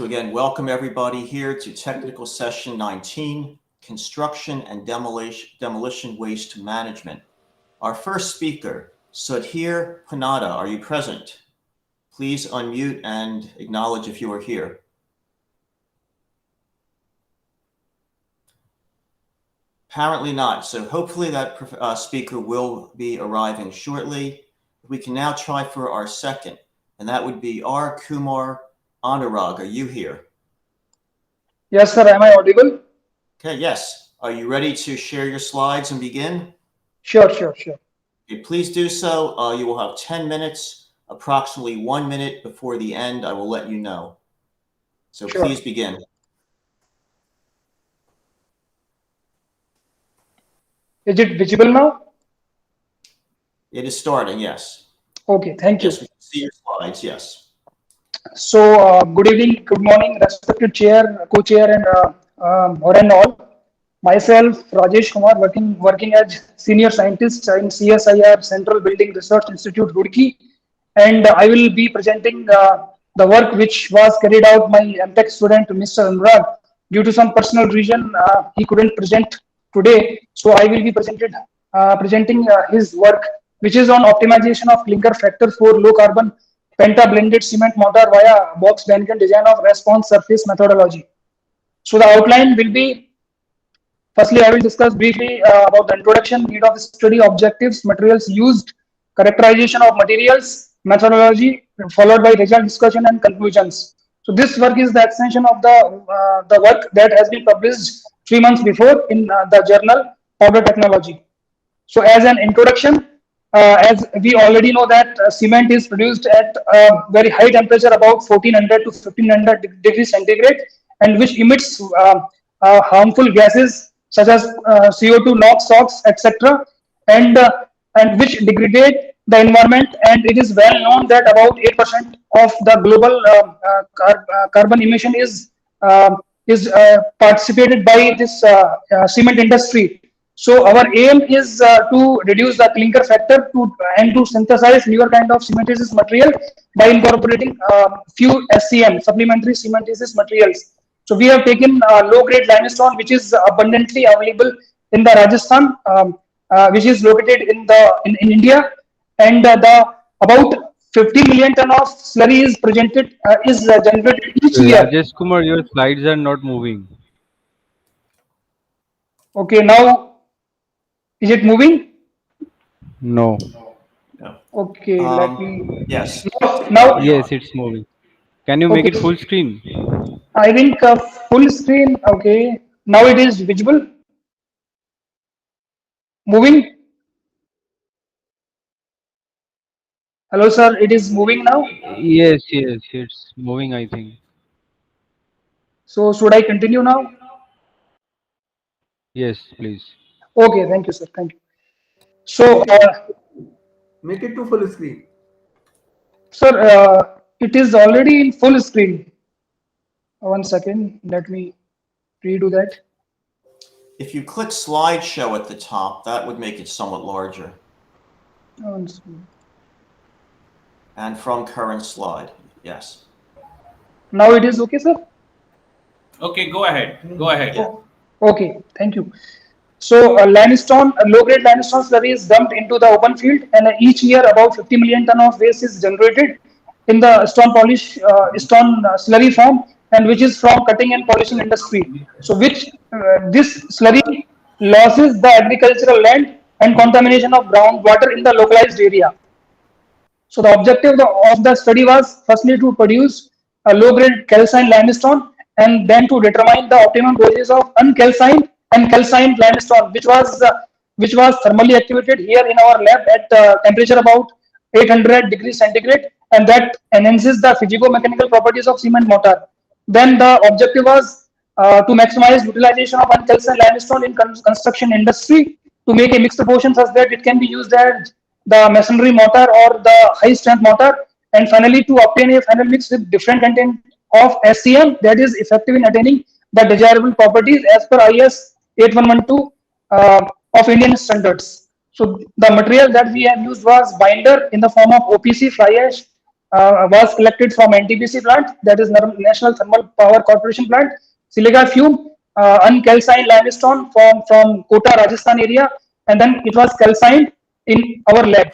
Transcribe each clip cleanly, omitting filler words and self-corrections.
So again, welcome everybody here to technical session 19, construction and demolition waste management. Our first speaker, Sudhir Panada, are you present? Please unmute and acknowledge if you are here. Apparently not, so hopefully that speaker will be arriving shortly. We can now try for our second, and that would be R. Kumar Anurag. Are you here? Yes, sir. Am I audible? Okay, yes. Are you ready to share your slides and begin? Sure. Okay, please do so. You will have 10 minutes, approximately 1 minute before the end. I will let you know. So Sure. Please begin. Is it visible now? It is starting, yes. Okay, thank you. Yes, we can see your slides, yes. So, good evening, good morning, respected chair, co-chair, and all. Myself, Rajesh Kumar, working as senior scientist in CSIR Central Building Research Institute, Roorkee, and I will be presenting the work which was carried out by MTech student Mr. Anurag. Due to some personal reason, he couldn't present today, so I will be presenting his work, which is on optimization of clinker factor for low carbon penta-blended cement mortar via box Benken design of response surface methodology. So the outline will be, firstly, I will discuss briefly about the introduction, need of study, objectives, materials used, characterization of materials, methodology, followed by result discussion and conclusions. So this work is the extension of the work that has been published 3 months before in the journal Powder Technology. So as an introduction, as we already know that cement is produced at a very high temperature, about 1400 to 1500 degrees centigrade, and which emits harmful gases such as CO2, NOx, SOx, etc., and which degrade the environment. And it is well known that about 8% of the global carbon emission is participated by this cement industry. So our aim is to reduce the clinker factor and to synthesize newer kind of cementitious material by incorporating few SCM, supplementary cementitious materials. So we have taken low grade limestone, which is abundantly available in the Rajasthan, which is located in India, and the about 50 million ton of slurry is generated each year. Rajesh Kumar, your slides are not moving. Okay, now is it moving? No. No. Okay, let me. Yes. Now, Yes, it's moving. Can you make it full screen? I think full screen. Okay, now it is visible. Moving. Hello, sir. It is moving now. Yes, it's moving, I think. So should I continue now? Yes, please. Okay, thank you, sir. Thank you. So, Make it to full screen. sir, it is already in full screen. 1 second. Let me redo that. If you click slideshow at the top, that would make it somewhat larger. 1 second. And from current slide, yes. Now it is okay, sir. Okay, go ahead. Go ahead. Yeah. Okay, thank you. So limestone, low-grade limestone slurry is dumped into the open field, and each year about 50 million ton of waste is generated in the stone slurry form, and which is from cutting and polishing industry. So which this slurry losses the agricultural land and contamination of groundwater in the localized area. So the objective of the study was firstly to produce a low-grade calcined limestone, and then to determine the optimum doses of uncalcined and calcined limestone, which was thermally activated here in our lab at temperature about 800 degrees centigrade, and that enhances the physico-mechanical properties of cement mortar. Then the objective was to maximize utilization of uncalcined limestone in construction industry to make a mixed proportion such that it can be used as the masonry mortar or the high strength mortar, and finally to obtain a final mix with different content of SCM that is effective in attaining the desirable properties as per IS 8112 of Indian standards. So the material that we have used was binder in the form of OPC, fly ash, was collected from NTPC plant, that is National Thermal Power Corporation plant. Silica fume, uncalcined limestone from Kota, Rajasthan area, and then it was calcined in our lab.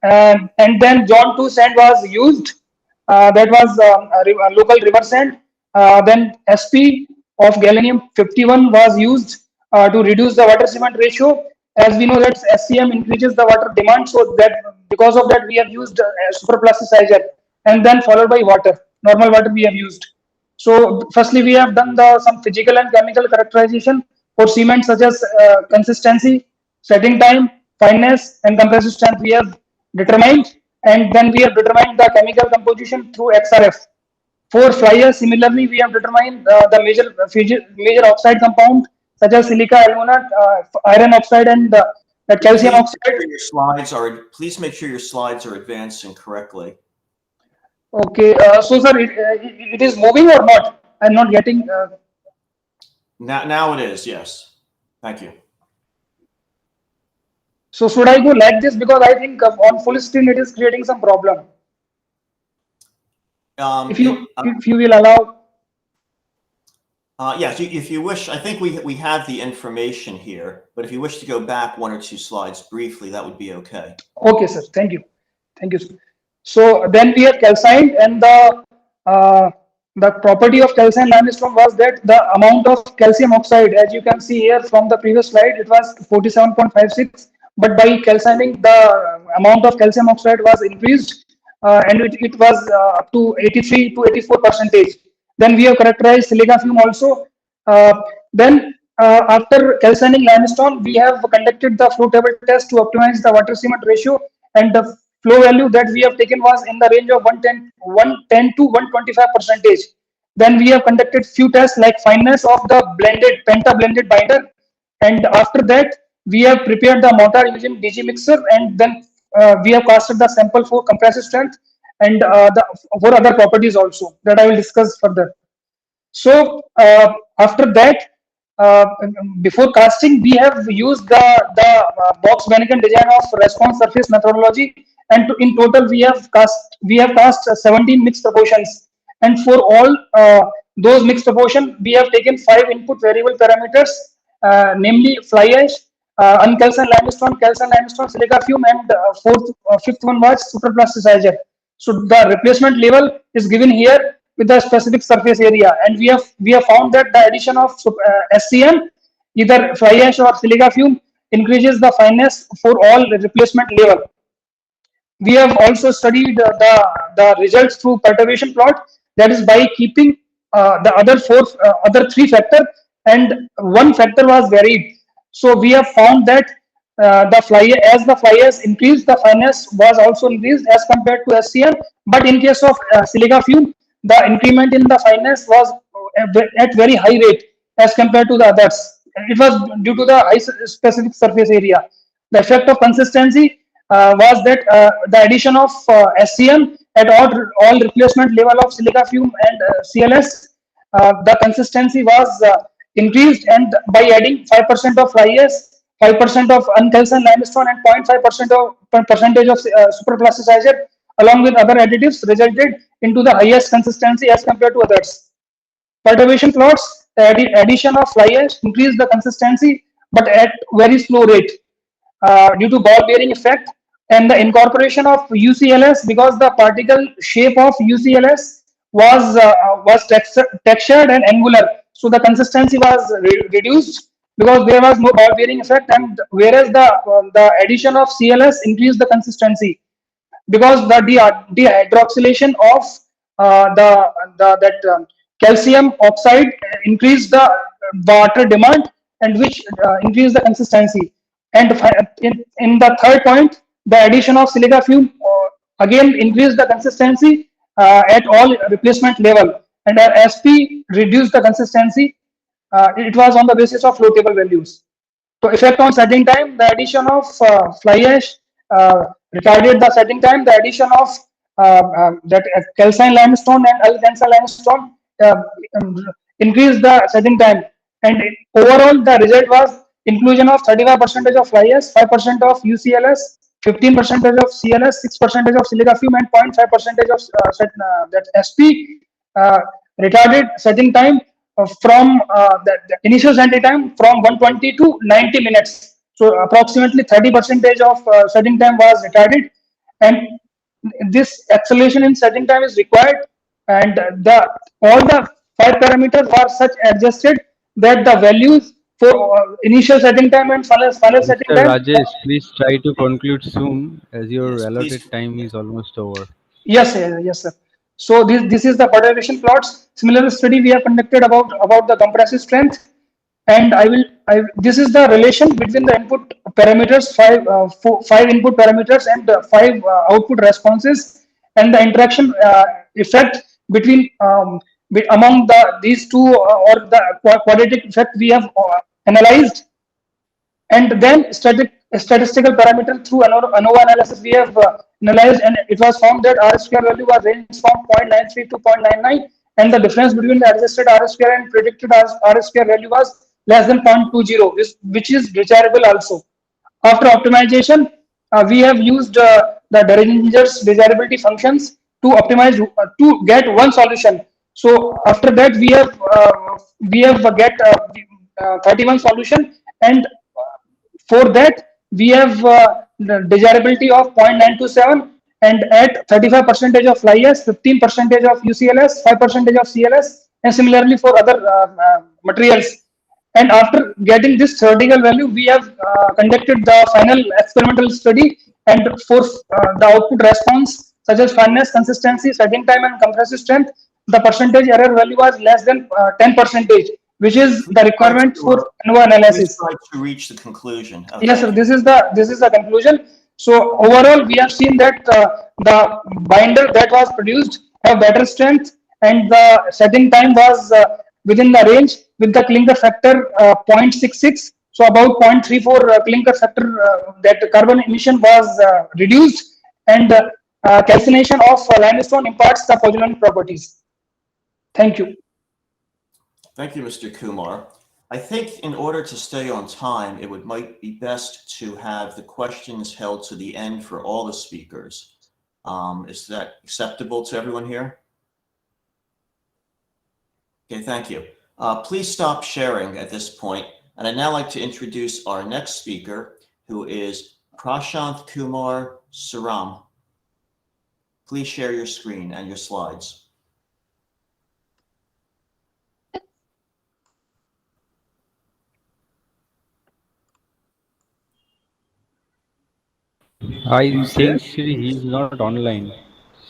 And then John 2 sand was used. That was a local river sand. Then SP of gallium 51 was used to reduce the water cement ratio. As we know that SCM increases the water demand, so that because of that we have used super plasticizer, and then followed by water, normal water we have used. So firstly we have done some physical and chemical characterization for cement, such as consistency, setting time, fineness, and compressive strength we have determined, and then we have determined the chemical composition through XRF. For fly ash, similarly, we have determined the major oxide compound, such as silica, alumina, iron oxide, and the calcium oxide. Please make sure your slides are advancing correctly. Okay, so sir, it is moving or not? I'm not getting. Now it is, yes. Thank you. So should I go like this, because I think on full screen it is creating some problem. If you will allow. Yes, if you wish, I think we have the information here, but if you wish to go back 1 or 2 slides briefly, that would be okay. Okay, sir. Thank you. Thank you, sir. So then we have calcined, and the property of calcined limestone was that the amount of calcium oxide, as you can see here from the previous slide, it was 47.56, but by calcining the amount of calcium oxide was increased, and it was up to 83 to 84%. Then we have characterized silica fume also. Then after calcining limestone, we have conducted the flow table test to optimize the water cement ratio, and the flow value that we have taken was in the range of 110 to 125%. Then we have conducted few tests like fineness of the penta blended binder, and after that we have prepared the mortar using DG mixer, and then we have casted the sample for compressive strength and for other properties also that I will discuss further. So after that, before casting, we have used the box mannequin design of response surface methodology, and in total we have cast 17 mixed proportions, and for all those mixed proportion we have taken 5 input variable parameters, namely fly ash, uncalcined limestone, calcined limestone, silica fume, and fifth one was super plasticizer. So the replacement level is given here with the specific surface area, and we have found that the addition of SCM, either fly ash or silica fume, increases the fineness for all replacement level. We have also studied the results through perturbation plot, that is by keeping the other 3 factor, and 1 factor was varied. So we have found that the fly ash increased, the fineness was also increased as compared to SCM, but in case of silica fume, the increment in the fineness was at very high rate as compared to the others. It was due to the high specific surface area. The effect of consistency was that the addition of SCM at all replacement level of silica fume and CLS, the consistency was increased, and by adding 5% of fly ash, 5% of uncalcined limestone, and 0.5% percentage of super plasticizer along with other additives resulted into the highest consistency as compared to others. Perturbation plots, the addition of fly ash increased the consistency, but at very slow rate due to ball bearing effect, and the incorporation of UCLS, because the particle shape of UCLS was textured and angular, so the consistency was reduced because there was no ball bearing effect, and whereas the addition of CLS increased the consistency because the dehydroxylation of calcium oxide increased the water demand, and which increased the consistency. And in the third point, the addition of silica fume again increased the consistency at all replacement level, and SP reduced the consistency. It was on the basis of flow table values. So effect on setting time, the addition of fly ash retarded the setting time. The addition of that calcined limestone and uncalcined limestone increased the setting time, and overall the result was inclusion of 35% of fly ash, 5% of UCLS, 15% of CLS, 6% of silica fume, and 0.5% of that SP retarded setting time from the initial setting time from 120 to 90 minutes. So approximately 30% of setting time was retarded, and this acceleration in setting time is required, and all the 5 parameters are such adjusted that the values for initial setting time and final setting Mr. time. Rajesh, please try to conclude soon as your Yes, allotted please. time Yeah. is almost over. Yes, sir. Yes, sir. So this is the perturbation plots. Similar study we have conducted about the compressive strength, and this is the relation between the input parameters, five input parameters and five output responses, and the interaction effect between among these two or the quadratic effect we have analyzed, and then statistical parameter through ANOVA analysis we have analyzed, and it was found that R square value was ranged from 0.93 to 0.99, and the difference between the adjusted R square and predicted R square value was less than 0.20, which is desirable also. After optimization, we have used the Derringer's desirability functions to optimize to get one solution. So after that, we have get 31 solution, and for that, we have the desirability of 0.927, and at 35% of fly ash, 15% of UCLS, 5% of CLS, and similarly for other materials. And after getting this theoretical value, we have conducted the final experimental study, and for the output response, such as fineness, consistency, setting time, and compressive strength, the percentage error value was less than 10%, which is the requirement for ANOVA Please analysis. try to reach the conclusion. Oh, Yes, sir. thank you. This is the conclusion. So overall, we have seen that the binder that was produced have better strength, and the setting time was within the range with the clinker factor 0.66. So about 0.34 clinker factor, that carbon emission was reduced, and calcination of limestone imparts the pozzolanic properties. Thank you. Thank you, Mr. Kumar. I think in order to stay on time, might be best to have the questions held to the end for all the speakers. Is that acceptable to everyone here? Okay, thank you. Please stop sharing at this point. And I'd now like to introduce our next speaker, who is Prashant Kumar Suram. Please share your screen and your slides. I think he's not online.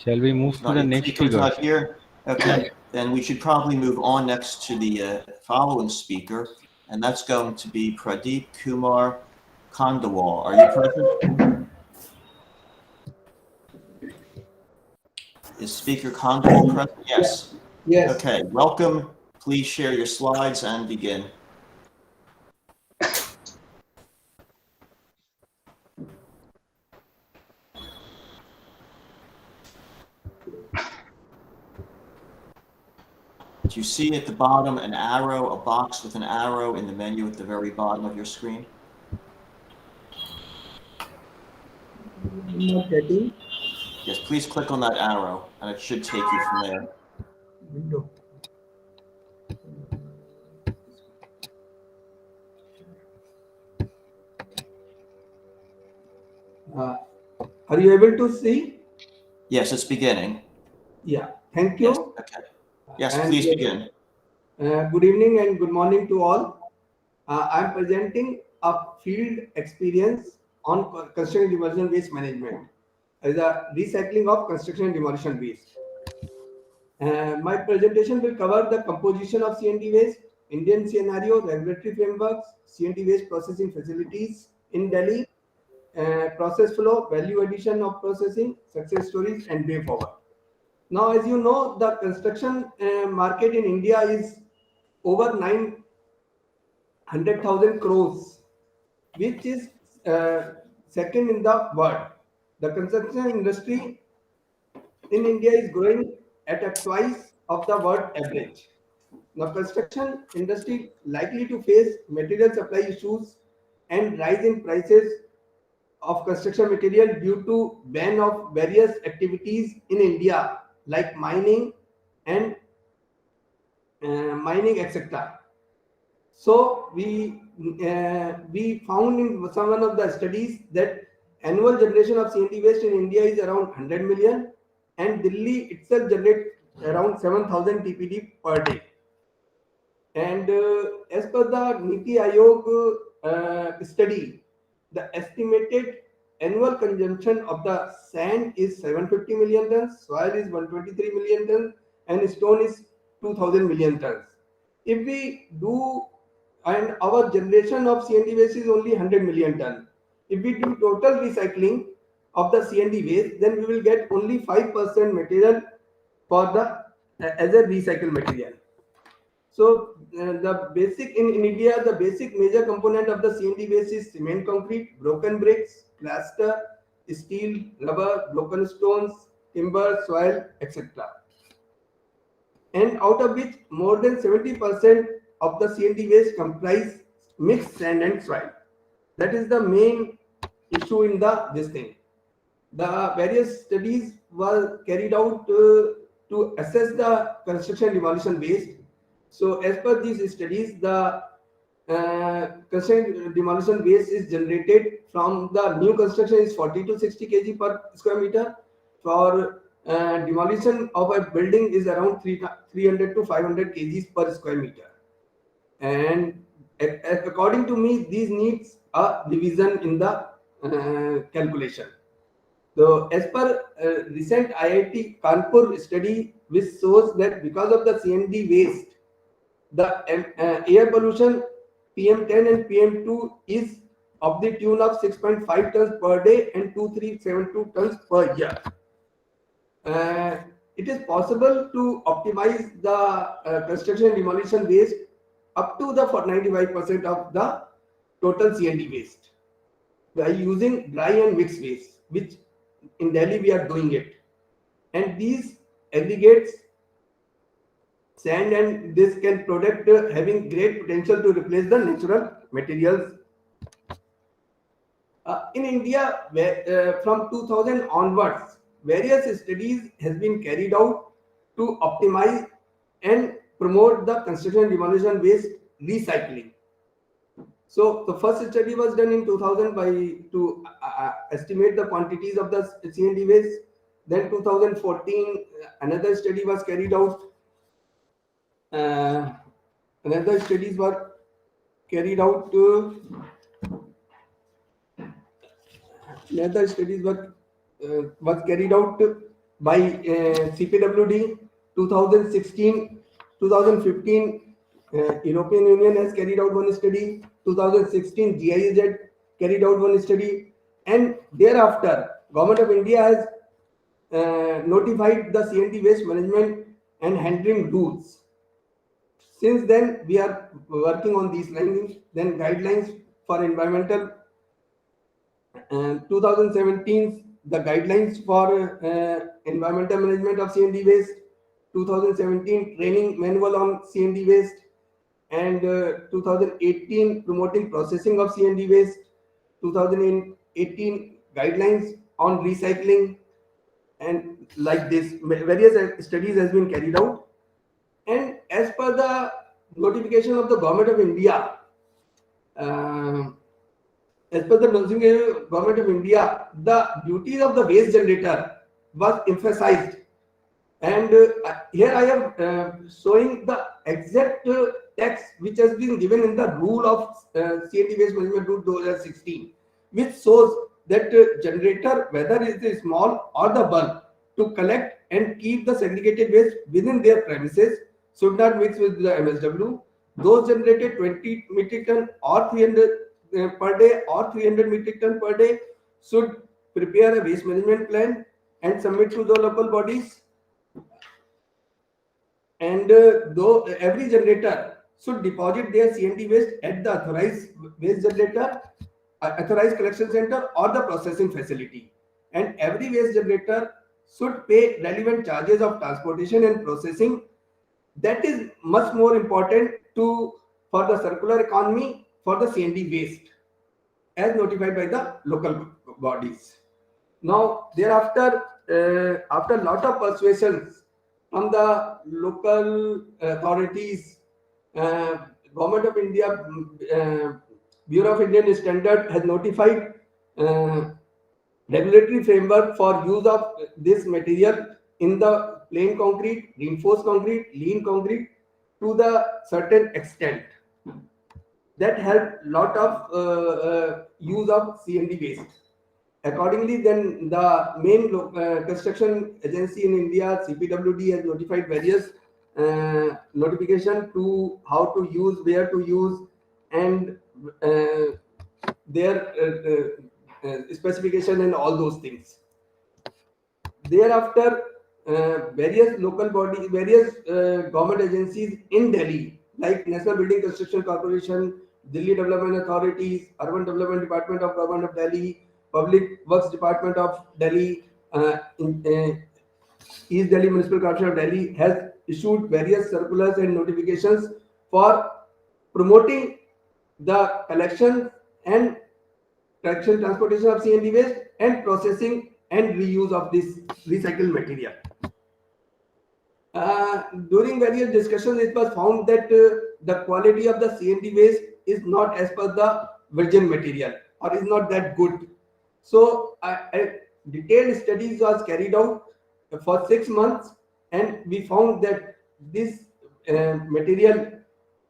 Shall we move to the next Speaker's speaker? not here? Okay, then we should probably move on next to the following speaker, and that's going to be Pradeep Kumar Khandawal. Are you present? Is Speaker Khandawal present? Yes. Yes. Okay, welcome. Please share your slides and begin. Do you see at the bottom an arrow, a box with an arrow in the menu at the very bottom of your screen? Not getting Yes, please click on that arrow, and it should take you from there. window. Are you able to see? Yes, it's beginning. Yeah. Thank Yes, you. okay. Yes, And, please begin. Good evening and good morning to all. I'm presenting a field experience on construction demolition waste management as a recycling of construction demolition waste. My presentation will cover the composition of CND waste, Indian scenario, regulatory frameworks, CND waste processing facilities in Delhi, process flow, value addition of processing, success stories, and way forward. Now, as you know, the construction market in India is over 900,000 crores, which is second in the world. The construction industry in India is growing at a twice of the world average. Now, construction industry likely to face material supply issues and rise in prices of construction material due to ban of various activities in India like mining and mining, etc. So we found in some one of the studies that annual generation of CNT waste in India is around 100 million, and Delhi itself generates around 7,000 TPD per day. And as per the Niti Aayog study, the estimated annual consumption of the sand is 750 million tons, soil is 123 million tons, and stone is 2,000 million tons. If we do, and our generation of CND waste is only 100 million tons. If we do total recycling of the CND waste, then we will get only 5% material for the as a recycled material. So the basic in India, the basic major component of the CND waste is cement, concrete, broken bricks, plaster, steel, rubber, broken stones, timber, soil, etc. And out of which more than 70% of the CND waste comprise mixed sand and soil. That is the main issue in this thing. The various studies were carried out to assess the construction demolition waste. So as per these studies, the construction demolition waste is generated from the new construction is 40 to 60 kg per square meter. For demolition of a building is around 300 to 500 kgs per square meter. And according to me, these needs a revision in the calculation. So as per recent IIT Kanpur study, which shows that because of the CND waste, the air pollution PM10 and PM2 is of the tune of 6.5 tons per day and 2372 tons per year. It is possible to optimize the construction demolition waste up to the 95% of the total CND waste by using dry and mixed waste, which in Delhi we are doing it. And these aggregates, sand and this can product having great potential to replace the natural materials. In India, from 2000 onwards, various studies has been carried out to optimize and promote the construction demolition waste recycling. So the first study was done in 2000 to estimate the quantities of the CND waste. Then 2014, another study was carried out. Another studies were carried out. Another studies were was carried out by CPWD. 2016, 2015. European Union has carried out one study. 2016 GIZ carried out one study, and thereafter Government of India has notified the CND waste management and handling rules. Since then we are working on these lines. Then guidelines for environmental 2017, the guidelines for environmental management of CND waste, 2017 training manual on CND waste, and 2018 promoting processing of CND waste, 2018 guidelines on recycling, and like this various studies has been carried out. And as per the notification of the Government of India, as per the notification Government of India, the duties of the waste generator was emphasized. And here I am showing the exact text which has been given in the rule of CND waste management rule 2016, which shows that generator, whether it is small or the bulk, to collect and keep the segregated waste within their premises should not mix with the MSW. Those generated 20 metric ton or 300 per day or 300 metric ton per day should prepare a waste management plan and submit to the local bodies. And though every generator should deposit their CND waste at the authorized waste generator, authorized collection center or the processing facility, and every waste generator should pay relevant charges of transportation and processing. That is much more important for the circular economy for the CND waste as notified by the local bodies. Now, thereafter, after lot of persuasions from the local authorities, Government of India, Bureau of Indian Standard has notified regulatory framework for use of this material in the plain concrete, reinforced concrete, lean concrete to the certain extent. That helped lot of use of CND waste. Accordingly, then the main construction agency in India, CPWD, has notified various notification to how to use, where to use, and their specification and all those things. Thereafter, various local bodies, various government agencies in Delhi, like National Building Construction Corporation, Delhi Development Authorities, Urban Development Department of Government of Delhi, Public Works Department of Delhi, East Delhi Municipal Corporation of Delhi, has issued various circulars and notifications for promoting the collection and transportation of CND waste and processing and reuse of this recycled material. During various discussions, it was found that the quality of the CND waste is not as per the virgin material, or is not that good. So a detailed studies was carried out for 6 months, and we found that this material,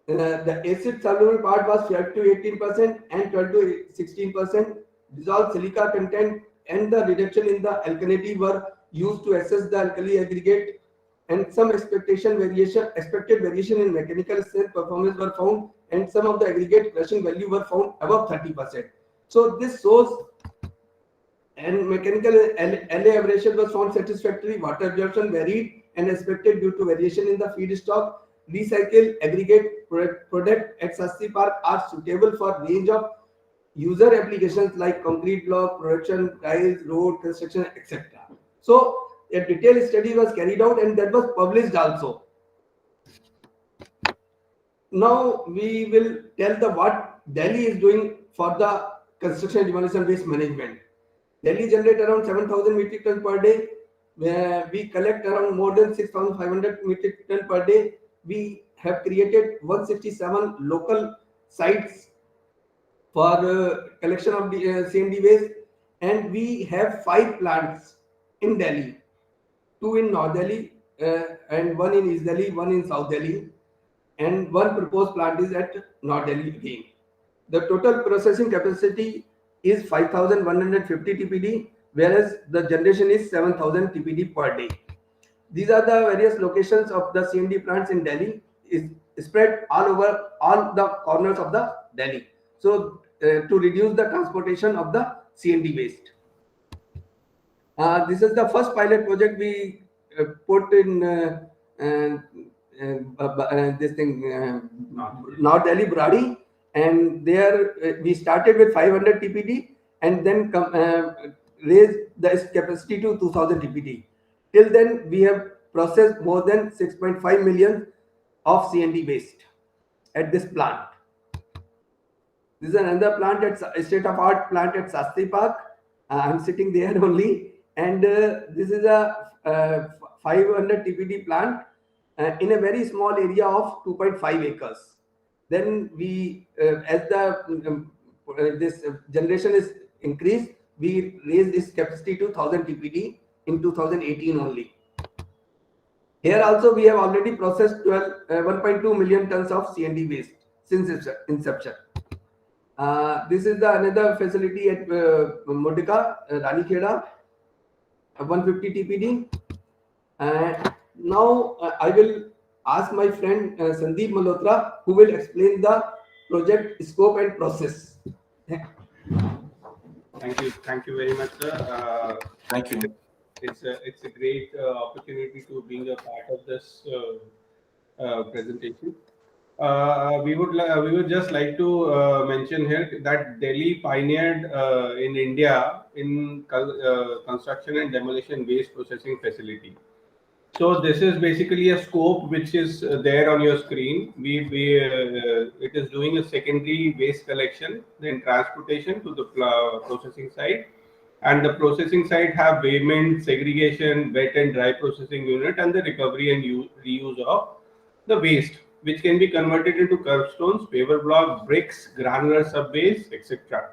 the acid soluble part was 12 to 18% and 12 to 16%. Dissolved silica content and the reduction in the alkalinity were used to assess the alkali aggregate, and some expected variation in mechanical strength performance were found, and some of the aggregate crushing value were found above 30%. So this shows, and mechanical LA aberration was found satisfactory. Water absorption varied and expected due to variation in the feedstock. Recycled aggregate product at Sasti Park are suitable for range of user applications like concrete block, production, tiles, road, construction, etc. So a detailed study was carried out, and that was published also. Now we will tell what Delhi is doing for the construction and demolition waste management. Delhi generates around 7,000 metric tons per day. Where we collect around more than 6,500 metric tons per day. We have created 167 local sites for collection of the CND waste, and we have 5 plants in Delhi, 2 in North Delhi, and 1 in East Delhi, 1 in South Delhi, and 1 proposed plant is at North Delhi again. The total processing capacity is 5,150 TPD, whereas the generation is 7,000 TPD per day. These are the various locations of the CND plants in Delhi, is spread all over all the corners of the Delhi. So to reduce the transportation of the CND waste. This is the first pilot project we put in this thing, North Delhi, Buradi, and there we started with 500 TPD and then raised the capacity to 2,000 TPD. Till then, we have processed more than 6.5 million of CND waste at this plant. This is another plant at state-of-art plant at Sasti Park. I'm sitting there only, and this is a 500 TPD plant in a very small area of 2.5 acres. Then we, as the this generation is increased, we raised this capacity to 1,000 TPD in 2018 only. Here also we have already processed 1.2 million tons of CND waste since its inception. This is another facility at Modika, Ranikheda, 150 TPD. Now I will ask my friend Sandeep Malhotra, who will explain the project scope and process. Thank you very much, sir. Thank you. It's a great opportunity to being a part of this presentation. We would just like to mention here that Delhi pioneered in India in construction and demolition waste processing facility. So this is basically a scope which is there on your screen. It is doing a secondary waste collection, then transportation to the processing site, And the processing side have weighment, segregation, wet and dry processing unit, and the recovery and reuse of the waste, which can be converted into curbstones, paver block, bricks, granular subbase, etc.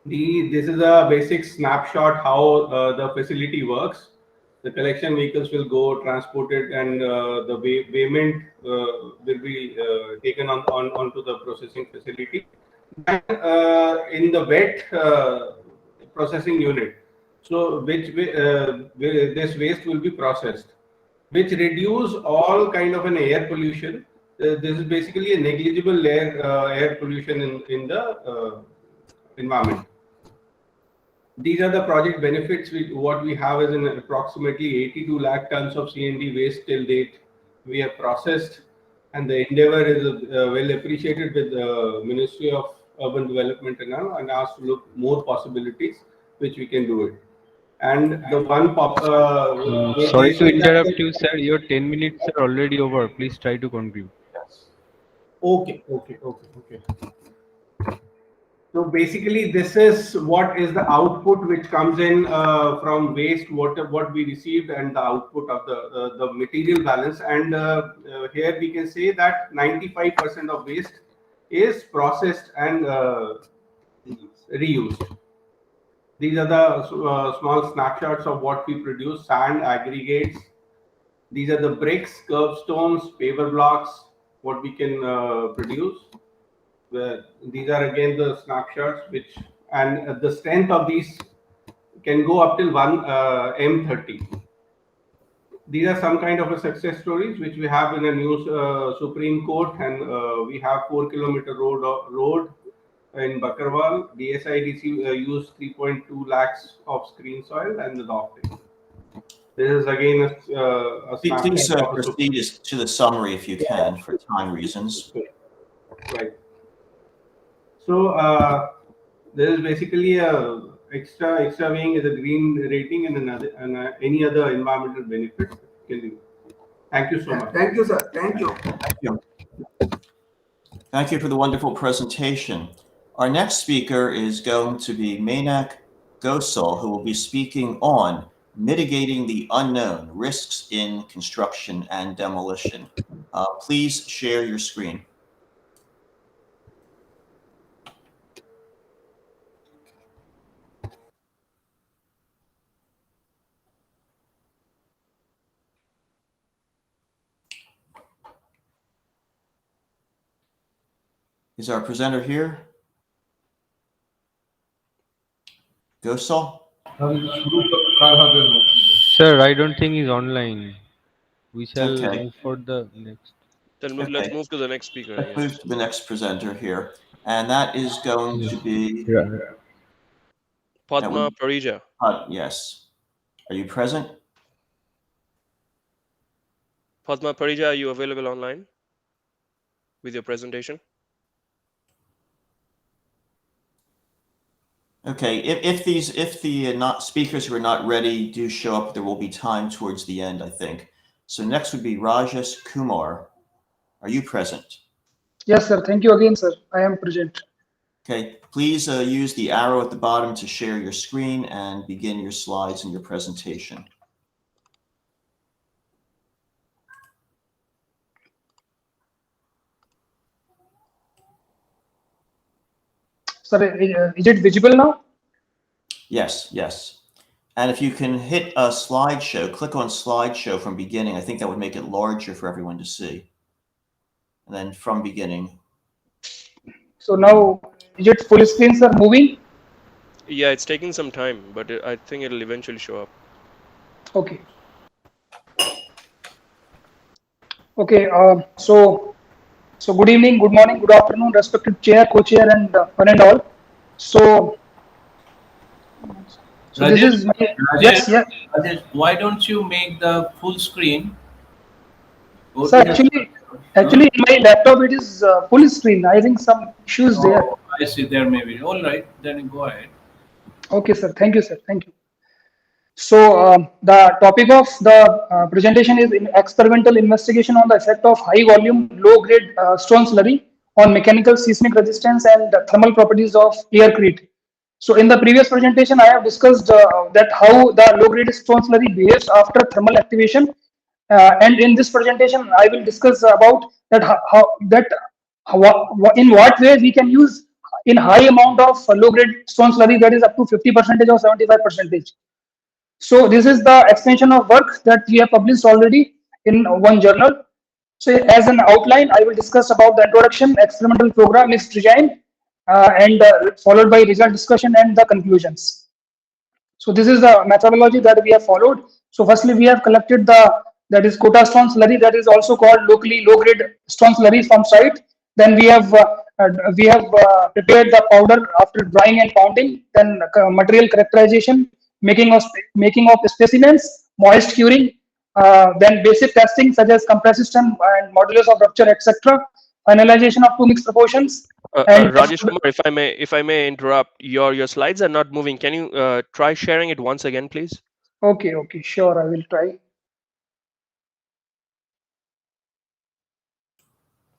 This is a basic snapshot how the facility works. The collection vehicles will go transported, and the weighment will be taken onto the processing facility. And in the wet processing unit, so this waste will be processed, which reduce all kind of an air pollution. This is basically a negligible air pollution in the environment. These are the project benefits. What we have is approximately 82 lakh tons of C&D waste till date we have processed, and the endeavor is well appreciated with the Ministry of Urban Development and asked to look more possibilities which we can do it. And the one Sorry to interrupt you, sir. Your 10 minutes are already over. Please try to conclude. Okay. So basically, this is what is the output which comes in from waste, what we received, and the output of the material balance. And here we can say that 95% of waste is processed and reused. These are the small snapshots of what we produce: sand, aggregates. These are the bricks, curbstones, paver blocks, what we can produce. These are again the snapshots, and the strength of these can go up till 1 M30. These are some kind of a success stories which we have in a new Supreme Court, and we have 4-kilometer road in Bakarwal. DSIDC used 3.2 lakhs of screen soil and the lofting. This is again a Please proceed to the summary if you can, for time reasons. Right. So there is basically a extra weighing is a green rating and any other environmental benefit. Thank you so much. Thank you, sir. Thank you. Thank you. Thank you for the wonderful presentation. Our next speaker is going to be Mainak Gosal, who will be speaking on mitigating the unknown risks in construction and demolition. Please share your screen. Is our presenter here? Gosal? Sir, I don't think he's online. We shall move for the next. Then let's move to the next speaker. Let's move to the next presenter here. And that is going to be Padma Parija. Yes. Are you present? Padma Parija, are you available online with your presentation? Okay, if the speakers who are not ready do show up, there will be time towards the end, I think. So next would be Rajesh Kumar. Are you present? Yes, sir. Thank you again, sir. I am present. Okay, please use the arrow at the bottom to share your screen and begin your slides and your presentation. Sir, is it visible now? Yes, yes. And if you can hit a slideshow, click on slideshow from beginning. I think that would make it larger for everyone to see. And then from beginning. So now, is it full screen, sir, moving? Yeah, it's taking some time, but I think it'll eventually show up. Okay. Okay, so good evening, good morning, good afternoon, respected chair, co-chair, and one and all. So Rajesh, this is yes. Rajesh, why don't you make the full screen? So actually, in my laptop it is full screen. I think some issues there. I see, there may be. All right, then go ahead. Okay, sir. Thank you, sir. Thank you. So the topic of the presentation is experimental investigation on the effect of high volume, low grade stone slurry on mechanical seismic resistance and thermal properties of aircrete. So in the previous presentation, I have discussed that how the low-grade stone slurry behaves after thermal activation, and in this presentation, I will discuss about that in what way we can use in high amount of low-grade stone slurry, that is up to 50% or 75%. So this is the extension of work that we have published already in one journal. So as an outline, I will discuss about the introduction, experimental program, its design, and followed by result discussion and the conclusions. So this is the methodology that we have followed. So firstly, we have collected that is quota stone slurry, that is also called locally low-grade stone slurry from site. Then we have prepared the powder after drying and pounding. Then material characterization, making of specimens, moist curing, then basic testing such as compressive system and modulus of rupture, etc. Finalization of two mixed proportions. And Rajesh Kumar, if I may interrupt, your slides are not moving. Can you try sharing it once again, please? okay, sure, I will try.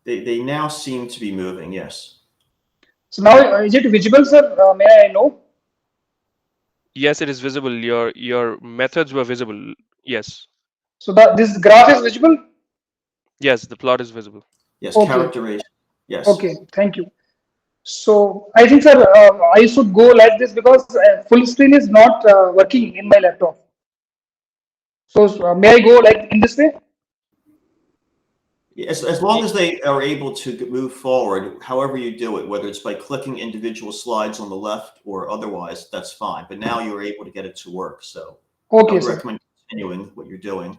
They now seem to be moving, yes. So now is it visible, sir? May I know? Yes, it is visible. Your methods were visible. Yes. So this graph is visible? Yes, the plot is visible. Yes, Okay. characterization. Yes. Okay, thank you. So I think, sir, I should go like this because full screen is not working in my laptop. So may I go like in this way? As long as they are able to move forward, however you do it, whether it's by clicking individual slides on the left or otherwise, that's fine. But now you're able to get it to work. So Okay, I would sir. recommend continuing what you're doing.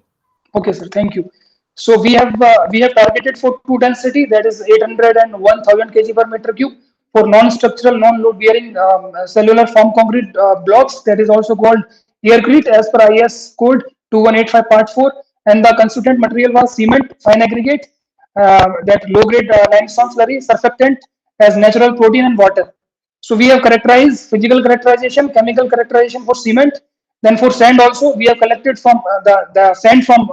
Okay, sir. Thank you. So we have targeted for two density, that is 800 and 1000 kg per meter cube for non-structural, non-load bearing cellular form concrete blocks. That is also called aircrete as per IS code 2185 part 4. And the constituent material was cement, fine aggregate, that low-grade limestone slurry, surfactant as natural protein and water. So we have characterized physical characterization, chemical characterization for cement. Then for sand also, we have collected from the sand from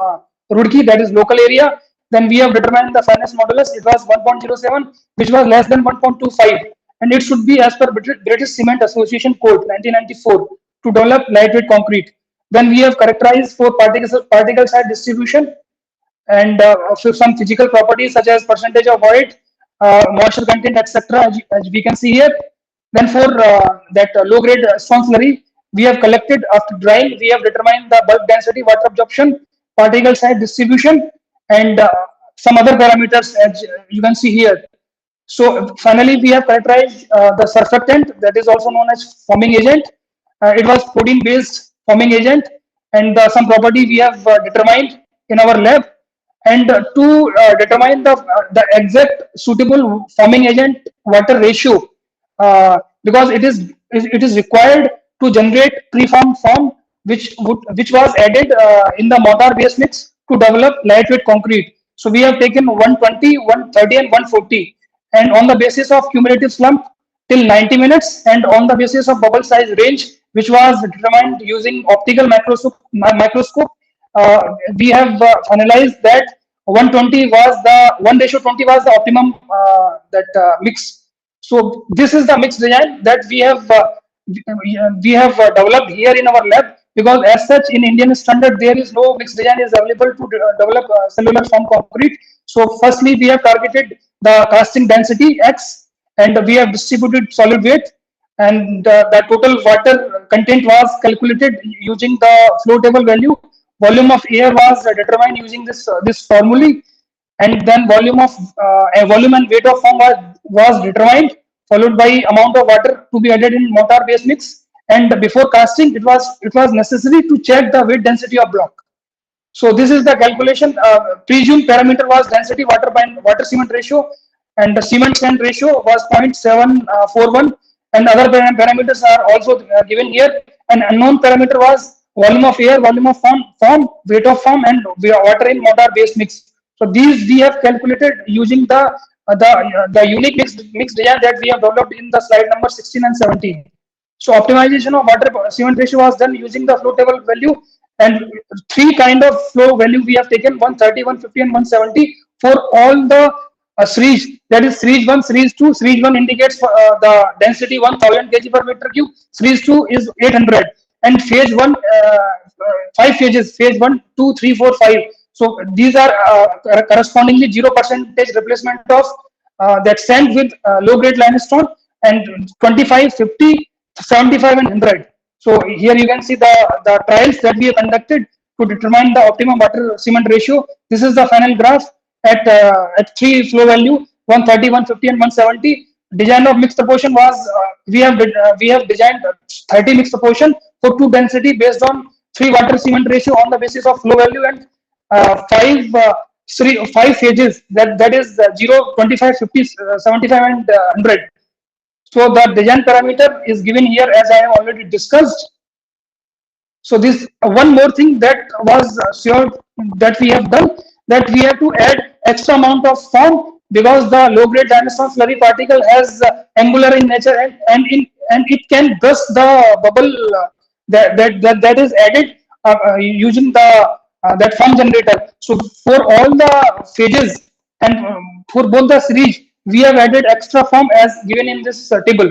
Roorkee, that is local area. Then we have determined the fineness modulus. It was 1.07, which was less than 1.25. And it should be as per British Cement Association Code 1994 to develop lightweight concrete. Then we have characterized for particle size distribution and some physical properties such as percentage of void, moisture content, etc. As we can see here. Then for that low-grade stone slurry, we have collected after drying. We have determined the bulk density, water absorption, particle size distribution, and some other parameters as you can see here. So finally, we have characterized the surfactant, that is also known as forming agent. It was protein-based forming agent, and some property we have determined in our lab. And to determine the exact suitable forming agent water ratio, because it is required to generate preformed form, which was added in the mortar base mix to develop lightweight concrete. So we have taken 120, 130, and 140, and on the basis of cumulative slump till 90 minutes, and on the basis of bubble size range, which was determined using optical microscope, we have analyzed that 120 was the 1:20 was the optimum mix. So this is the mix design that we have developed here in our lab, because as such in Indian standard there is no mix design is available to develop cellular form concrete. So firstly we have targeted the casting density X, and we have distributed solid weight, and the total water content was calculated using the flow table value. Volume of air was determined using this formulae, and then volume and weight of foam was determined, followed by amount of water to be added in mortar base mix. And before casting, it was necessary to check the weight density of block. So this is the calculation. Presumed parameter was density water cement ratio, and the cement sand ratio was 0.741, and other parameters are also given here. An unknown parameter was volume of air, volume of foam, weight of foam, and water in mortar base mix. So these we have calculated using the unique mix design that we have developed in the slide number 16 and 17. So optimization of water cement ratio was done using the flow table value, and three kind of flow value we have taken: 130, 150, and 170 for all the series, that is series 1, series 2. Series 1 indicates the density 1000 kg per meter cube. Series 2 is 800. And phase 1, 5 phases, phase 1, 2, 3, 4, 5. So these are correspondingly 0% replacement of that sand with low grade limestone, and 25, 50, 75 and 100. So here you can see the trials that we have conducted to determine the optimum water cement ratio. This is the final graph at 3 flow value, 130, 150 and 170. Design of mixed proportion was we have designed 30 mixed proportion for 2 density based on 3 water cement ratio on the basis of flow value, and 5 phases, that is 0, 25, 50, 75 and 100. So the design parameter is given here as I have already discussed. So this one more thing that was sure that we have done, that we have to add extra amount of foam, because the low grade limestone slurry particle has angular in nature, and it can burst the bubble that is added using the that foam generator. So for all the phases and for both the series, we have added extra foam as given in this table.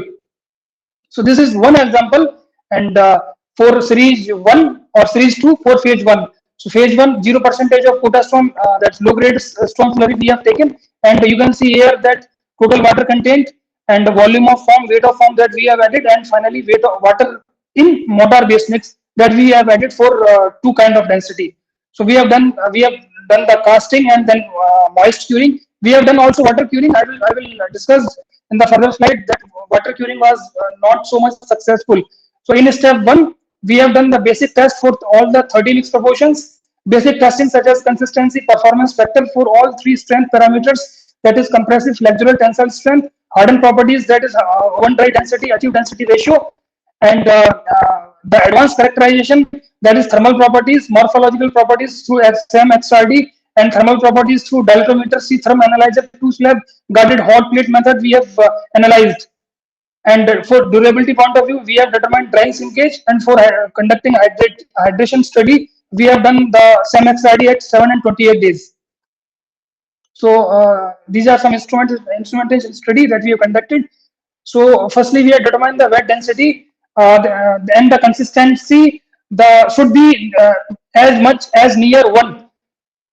So this is one example, and for series 1 or series 2 for phase 1. So phase 1, 0% of quota stone, that's low grade stone slurry we have taken, and you can see here that total water content and the volume of foam, weight of foam that we have added, and finally weight of water in mortar base mix that we have added for 2 kind of density. So we have done the casting and then moist curing. We have done also water curing. I will discuss in the further slide that water curing was not so much successful. So in step 1, we have done the basic test for all the 30 mixed proportions. Basic testing such as consistency, performance factor for all 3 strength parameters, that is compressive, flexural, tensile strength, hardened properties, that is one dry density, achieved density ratio, and the advanced characterization, that is thermal properties, morphological properties through XM-XRD, and thermal properties through dilatometer, C-therm analyzer, 2 slab guarded hot plate method we have analyzed. And for durability point of view, we have determined drying sinkage, and for conducting hydration study, we have done the SEM-XRD at 7 and 28 days. So these are some instrumentation study that we have conducted. So firstly, we have determined the wet density, and the consistency should be as much as near 1.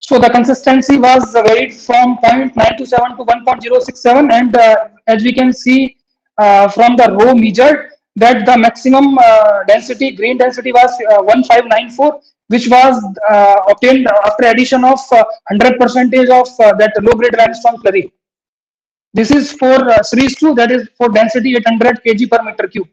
So the consistency was varied from 0.927 to 1.067, and as we can see from the row measured, that the maximum density, green density was 1594, which was obtained after addition of 100% of that low grade limestone slurry. This is for series 2, that is for density 800 kg per meter cube.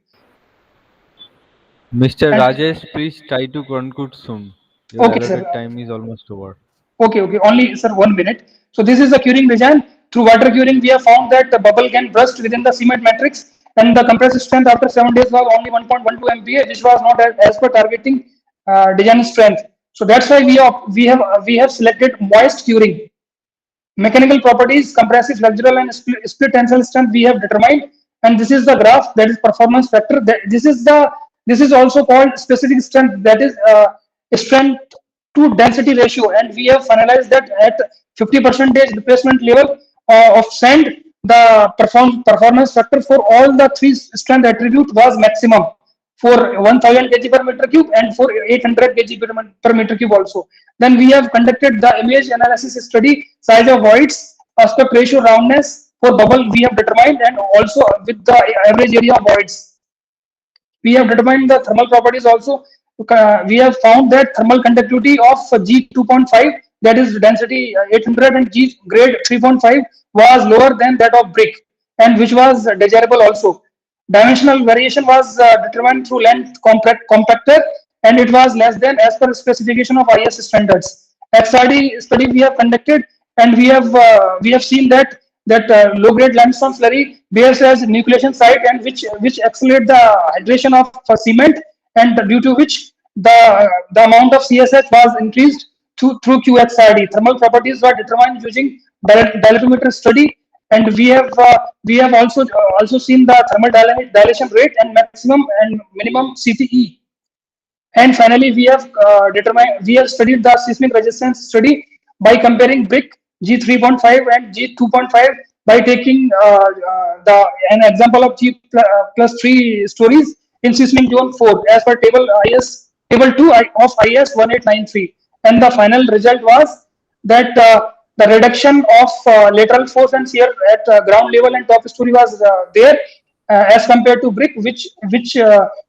Mr. And Rajesh, please try to conclude soon. Your okay, allotted sir. time is almost over. Okay, only sir 1 minute. So this is the curing design. Through water curing, we have found that the bubble can burst within the cement matrix, and the compressive strength after 7 days was only 1.12 MPa, which was not as per targeting design strength. So that's why we have selected moist curing. Mechanical properties, compressive, flexural and split tensile strength we have determined, and this is the graph, that is performance factor. This is also called specific strength, that is strength to density ratio, and we have finalized that at 50% replacement level of sand, the performance factor for all the 3 strength attribute was maximum for 1000 kg per meter cube and for 800 kg per meter cube also. Then we have conducted the image analysis study, size of voids, aspect ratio, roundness for bubble we have determined, and also with the average area of voids. We have determined the thermal properties also. We have found that thermal conductivity of G2.5, that is density 800, and G grade 3.5 was lower than that of brick, and which was desirable also. Dimensional variation was determined through length compactor, and it was less than as per specification of IS standards. XRD study we have conducted, and we have seen that low grade limestone slurry bears as nucleation site, and which accelerate the hydration of cement, and due to which the amount of CSH was increased through QXRD. Thermal properties were determined using dilatometer study, and we have also seen the thermal dilation rate and maximum and minimum CTE. And finally, we have studied the seismic resistance study by comparing brick G3.5 and G2.5 by taking an example of G plus 3 stories in seismic zone 4 as per table 2 of IS 1893, and the final result was that the reduction of lateral force and shear at ground level and top story was there as compared to brick, which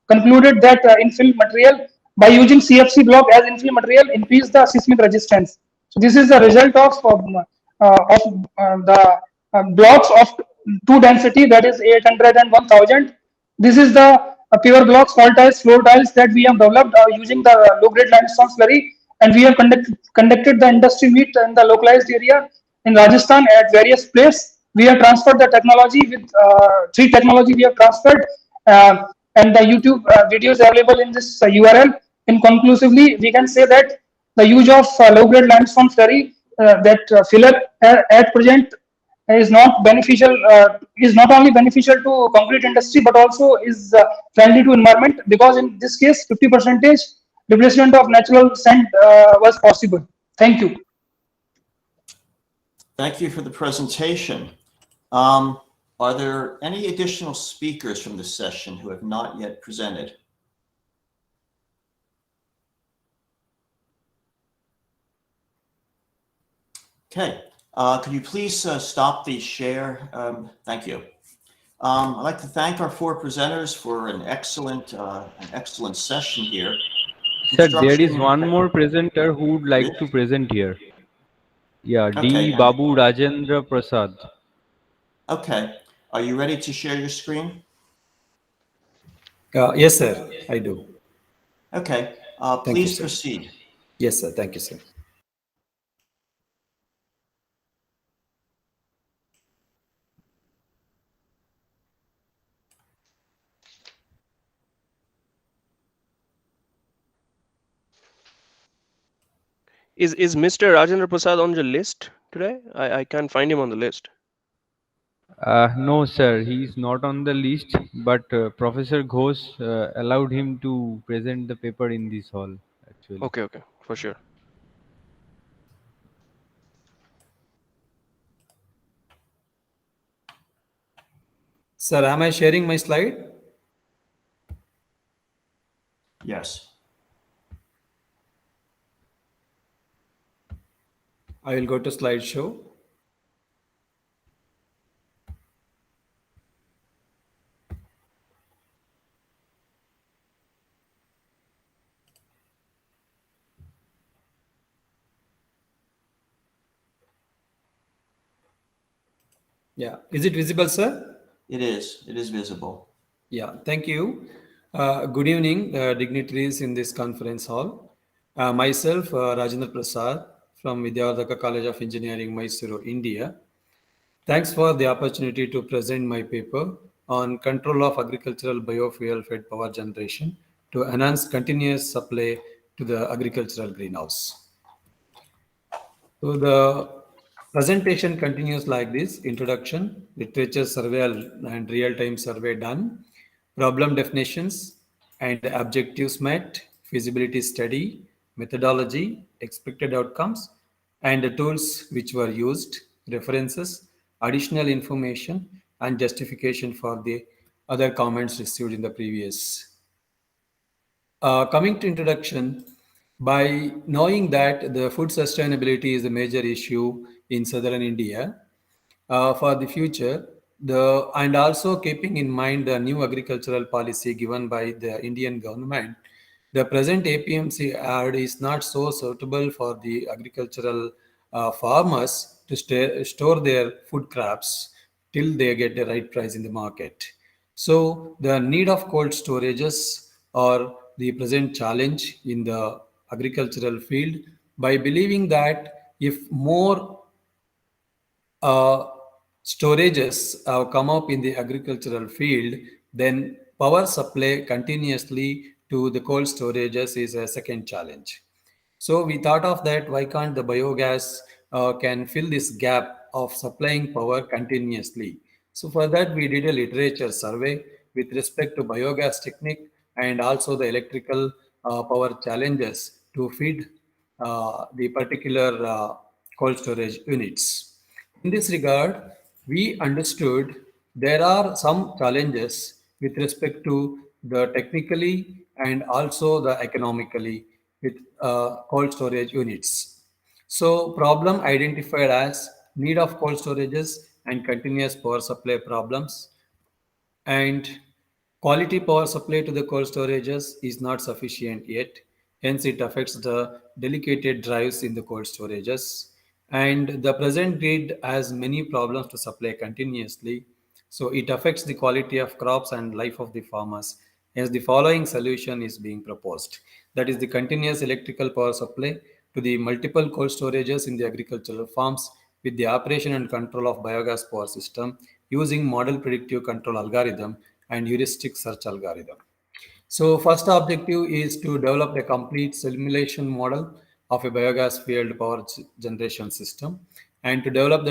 concluded that infill material by using CFC block as infill material increase the seismic resistance. So this is the result of the blocks of two density, that is 800 and 1000. This is the pure blocks, fall tiles, floor tiles that we have developed using the low grade limestone slurry, and we have conducted the industry meet in the localized area in Rajasthan at various places. We have transferred the technology with three technology we have transferred, and the YouTube videos available in this URL. In conclusively, we can say that the use of low grade limestone slurry, that filler at present is not beneficial, is not only beneficial to concrete industry but also is friendly to environment, because in this case 50% replacement of natural sand was possible. Thank you. Thank you for the presentation. Are there any additional speakers from this session who have not yet presented? Okay, could you please stop the share? Thank you. I'd like to thank our four presenters for an excellent session here. Sir, there is one more presenter who would like to present here. Yeah, Okay, D. Babu Rajendra Prasad. Okay, are you ready to share your screen? Yes, sir, I do. Okay, please proceed. Yes, sir. Thank you, sir. Is Mr. Rajendra Prasad on the list today? I can't find him on the list. No, sir, he is not on the list, but Professor Ghosh allowed him to present the paper in this hall, actually. Okay, for sure. Sir, am I sharing my slide? Yes. I will go to slideshow. Yeah, is it visible, sir? It is visible. Yeah, thank you. Good evening, dignitaries in this conference hall. Myself, Rajendra Prasad from Vidyavardhaka College of Engineering, Mysuru, India. Thanks for the opportunity to present my paper on control of agricultural biofuel-fed power generation to enhance continuous supply to the agricultural greenhouse. So the presentation continues like this: introduction, literature survey and real-time survey done, problem definitions and objectives met, feasibility study, methodology, expected outcomes, and the tools which were used, references, additional information, and justification for the other comments received in the previous. Coming to introduction, by knowing that the food sustainability is a major issue in southern India for the future, and also keeping in mind the new agricultural policy given by the Indian government, the present APMC ad is not so suitable for the agricultural farmers to store their food crops till they get the right price in the market. So the need of cold storages are the present challenge in the agricultural field, by believing that if more storages come up in the agricultural field, then power supply continuously to the cold storages is a second challenge. So we thought of that, why can't the biogas can fill this gap of supplying power continuously? So for that, we did a literature survey with respect to biogas technique and also the electrical power challenges to feed the particular cold storage units. In this regard, we understood there are some challenges with respect to the technically and also the economically with cold storage units. So problem identified as need of cold storages and continuous power supply problems, and quality power supply to the cold storages is not sufficient yet. Hence, it affects the delicate drives in the cold storages. And the present grid has many problems to supply continuously. So, it affects the quality of crops and life of the farmers. Hence, the following solution is being proposed. That is the continuous electrical power supply to the multiple cold storages in the agricultural farms with the operation and control of biogas power system using model predictive control algorithm and heuristic search algorithm. So first objective is to develop a complete simulation model of a biogas fueled power generation system, and to develop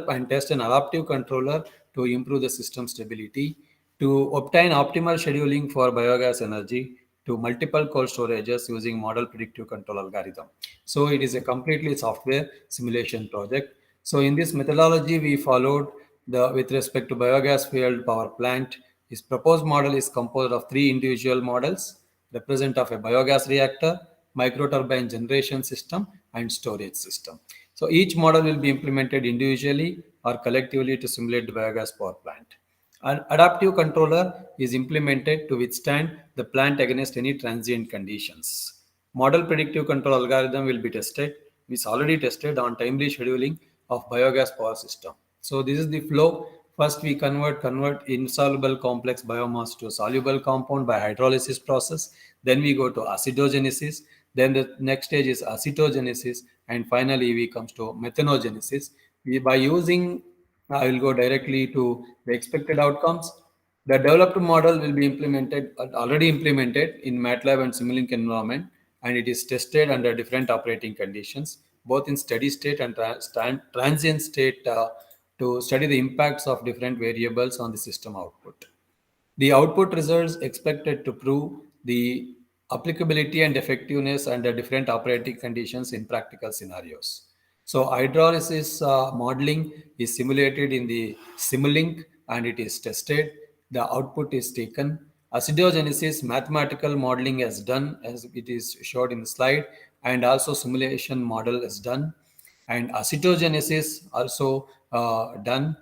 and test an adaptive controller to improve the system stability, to obtain optimal scheduling for biogas energy to multiple cold storages using model predictive control algorithm. So it is a completely software simulation project. So in this methodology, we followed the with respect to biogas fueled power plant. His proposed model is composed of three individual models, represent of a biogas reactor, microturbine generation system, and storage system. So each model will be implemented individually or collectively to simulate the biogas power plant. An adaptive controller is implemented to withstand the plant against any transient conditions. Model predictive control algorithm will be tested, is already tested on timely scheduling of biogas power system. So this is the flow. First, we convert insoluble complex biomass to a soluble compound by hydrolysis process. Then we go to acidogenesis. Then the next stage is acetogenesis, and finally we comes to methanogenesis. By using, I will go directly to the expected outcomes. The developed model will be already implemented in MATLAB and Simulink environment, and it is tested under different operating conditions, both in steady state and transient state, to study the impacts of different variables on the system output. The output results expected to prove the applicability and effectiveness under different operating conditions in practical scenarios. So hydrolysis modeling is simulated in the Simulink and it is tested. The output is taken. Acidogenesis mathematical modeling is done as it is showed in the slide, and also simulation model is done, and acetogenesis also done.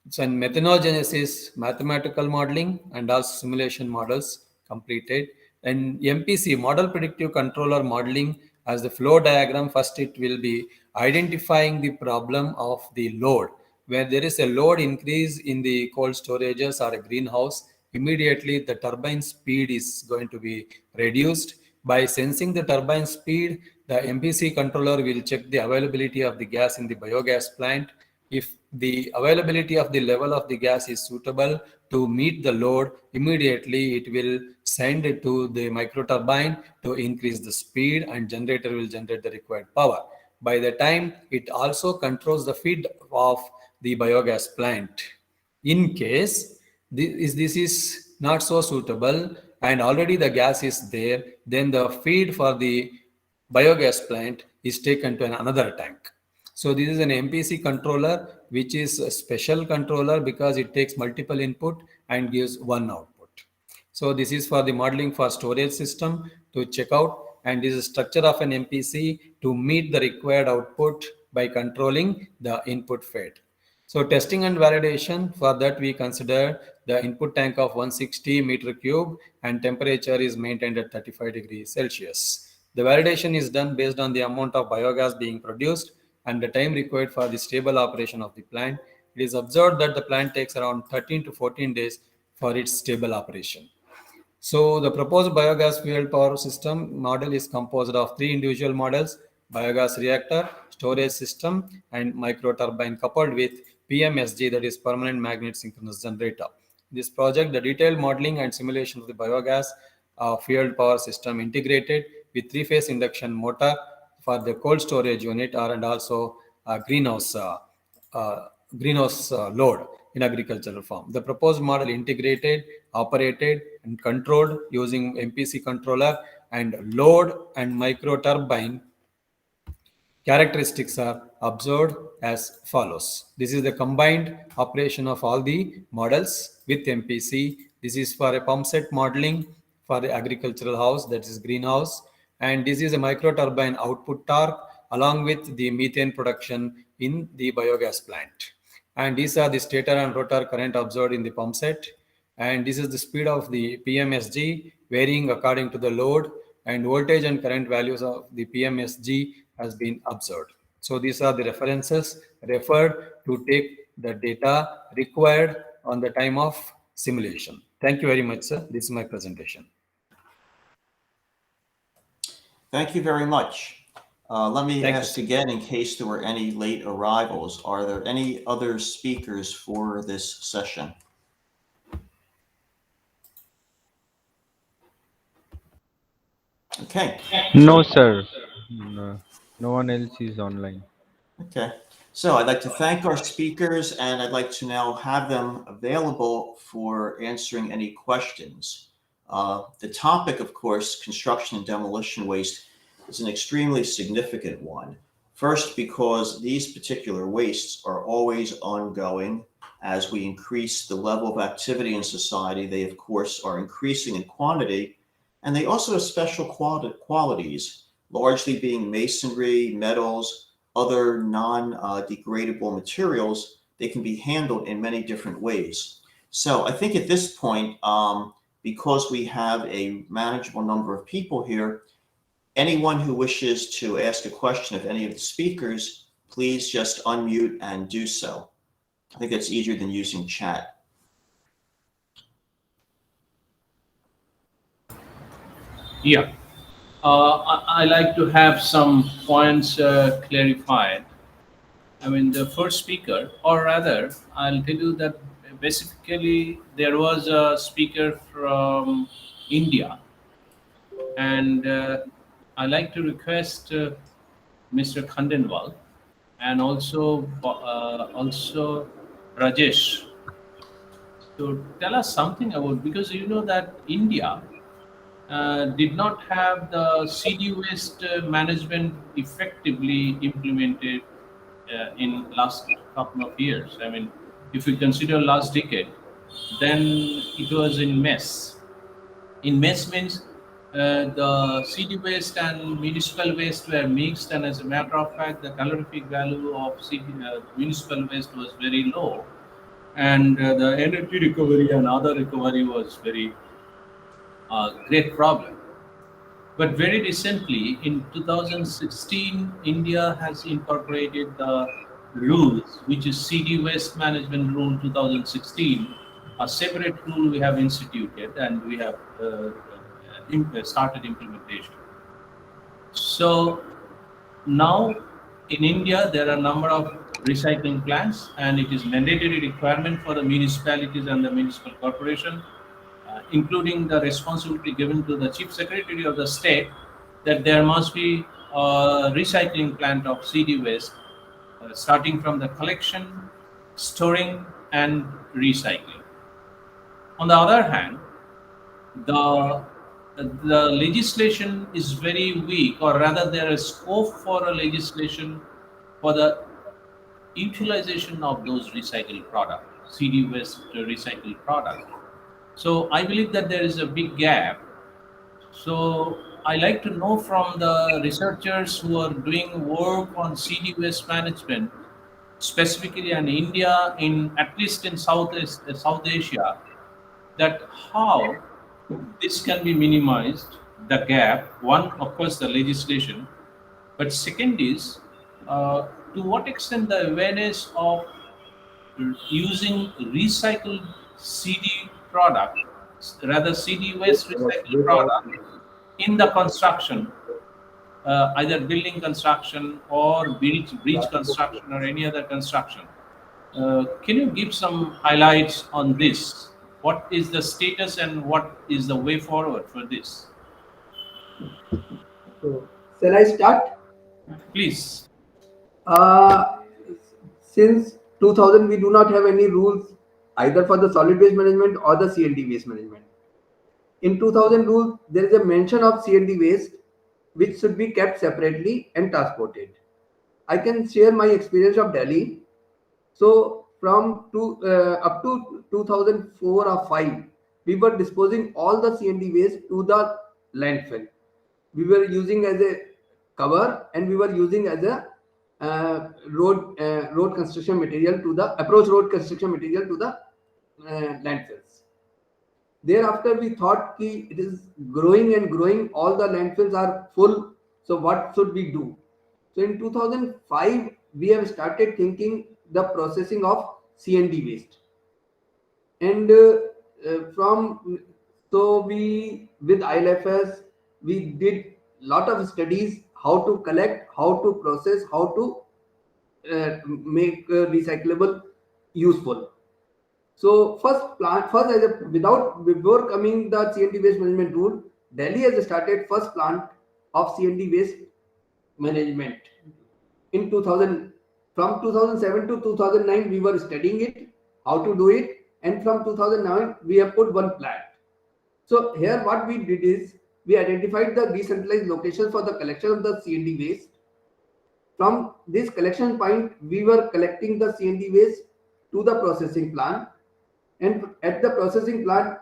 So in methanogenesis, mathematical modeling and also simulation models completed. And MPC, model predictive controller modeling, as the flow diagram, first it will be identifying the problem of the load. Where there is a load increase in the cold storages or a greenhouse, immediately the turbine speed is going to be reduced. By sensing the turbine speed, the MPC controller will check the availability of the gas in the biogas plant. If the availability of the level of the gas is suitable to meet the load, immediately it will send it to the microturbine to increase the speed, and generator will generate the required power. By the time it also controls the feed of the biogas plant. In case this is not so suitable and already the gas is there, then the feed for the biogas plant is taken to another tank. So this is an MPC controller, which is a special controller because it takes multiple input and gives one output. So this is for the modeling for storage system to check out, and this is structure of an MPC to meet the required output by controlling the input fed. So testing and validation, for that we consider the input tank of 160 meter cube and temperature is maintained at 35 degrees Celsius. The validation is done based on the amount of biogas being produced and the time required for the stable operation of the plant. It is observed that the plant takes around 13 to 14 days for its stable operation. So the proposed biogas fuel power system model is composed of three individual models: biogas reactor, storage system, and microturbine coupled with PMSG, that is permanent magnet synchronous generator. This project, the detailed modeling and simulation of the biogas fueled power system integrated with three-phase induction motor for the cold storage unit and also greenhouse load in agricultural farm. The proposed model integrated, operated, and controlled using MPC controller, and load and microturbine characteristics are observed as follows. This is the combined operation of all the models with MPC. This is for a pump set modeling for the agricultural house, that is greenhouse. And this is a micro turbine output torque along with the methane production in the biogas plant. And these are the stator and rotor current observed in the pump set. And this is the speed of the PMSG varying according to the load, and voltage and current values of the PMSG has been observed. So these are the references referred to take the data required on the time of simulation. Thank you very much, sir. This is my presentation. Thank you very much. Let me Thank you, ask sir. again, in case there were any late arrivals, are there any other speakers for this session? Okay. No, sir. No, no one else is online. Okay. So I'd like to thank our speakers, and I'd like to now have them available for answering any questions. The topic, of course, construction and demolition waste, is an extremely significant one. First, because these particular wastes are always ongoing. As we increase the level of activity in society, they, of course, are increasing in quantity, and they also have special qualities, largely being masonry, metals, other non-degradable materials. They can be handled in many different ways. So I think at this point, because we have a manageable number of people here, anyone who wishes to ask a question of any of the speakers, please just unmute and do so. I think that's easier than using chat. Yeah. I like to have some points clarified. I mean, the first speaker, or rather, I'll tell you that basically there was a speaker from India, and I like to request Mr. Khandenwal and also Rajesh to tell us something about, because you know that India did not have the CD waste management effectively implemented in last couple of years. I mean, if we consider last decade, then it was in mess. In mess means the CD waste and municipal waste were mixed, and as a matter of fact, the calorific value of municipal waste was very low, and the energy recovery and other recovery was very great problem. But very recently, in 2016, India has incorporated the rules, which is CD Waste Management Rule 2016, a separate rule we have instituted, and we have started implementation. So now in India, there are a number of recycling plants, and it is mandatory requirement for the municipalities and the municipal corporation, including the responsibility given to the Chief Secretary of the state, that there must be a recycling plant of CD waste, starting from the collection, storing, and recycling. On the other hand, the legislation is very weak, or rather there is scope for a legislation for the utilization of those recycled products, CD waste recycled product. So I believe that there is a big gap. So I like to know from the researchers who are doing work on CD waste management, specifically in India, in at least in South Asia, that how this can be minimized, the gap. One, of course, the legislation, but second is to what extent the awareness of using recycled CD product, rather CD waste recycled product in the construction, either building construction or bridge construction or any other construction. Can you give some highlights on this? What is the status and what is the way forward for this? So, shall I start? Please. Since 2000, we do not have any rules either for the solid waste management or the CLD waste management. In 2000 rule, there is a mention of CLD waste which should be kept separately and transported. I can share my experience of Delhi. So from up to 2004 or 5, we were disposing all the C&D waste to the landfill. We were using as a cover, and we were using as a road construction material to the approach road construction material to the landfills. Thereafter, we thought ki it is growing and growing. All the landfills are full. So what should we do? So in 2005, we have started thinking the processing of C&D waste. And we with ILFS, we did lot of studies how to collect, how to process, how to make recyclable useful. So before coming the C&D waste management rule, Delhi has started first plant of C&D waste management in 2000. From 2007 to 2009, we were studying it, how to do it, and from 2009 we have put one plant. So here what we did is we identified the decentralized locations for the collection of the C&D waste. From this collection point, we were collecting the C&D waste to the processing plant, and at the processing plant,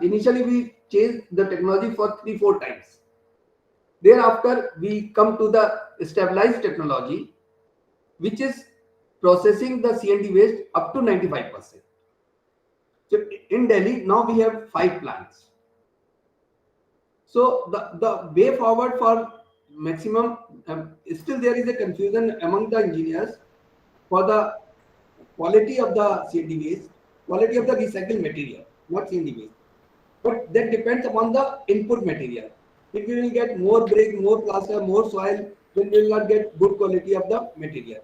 initially we changed the technology for 3-4 times. Thereafter, we come to the stabilized technology, which is processing the C&D waste up to 95%. So in Delhi, now we have 5 plants. So the way forward for maximum, still there is a confusion among the engineers for the quality of the C&D waste, quality of the recycled material, not C&D waste. But that depends upon the input material. If we will get more brick, more plaster, more soil, then we will not get good quality of the material.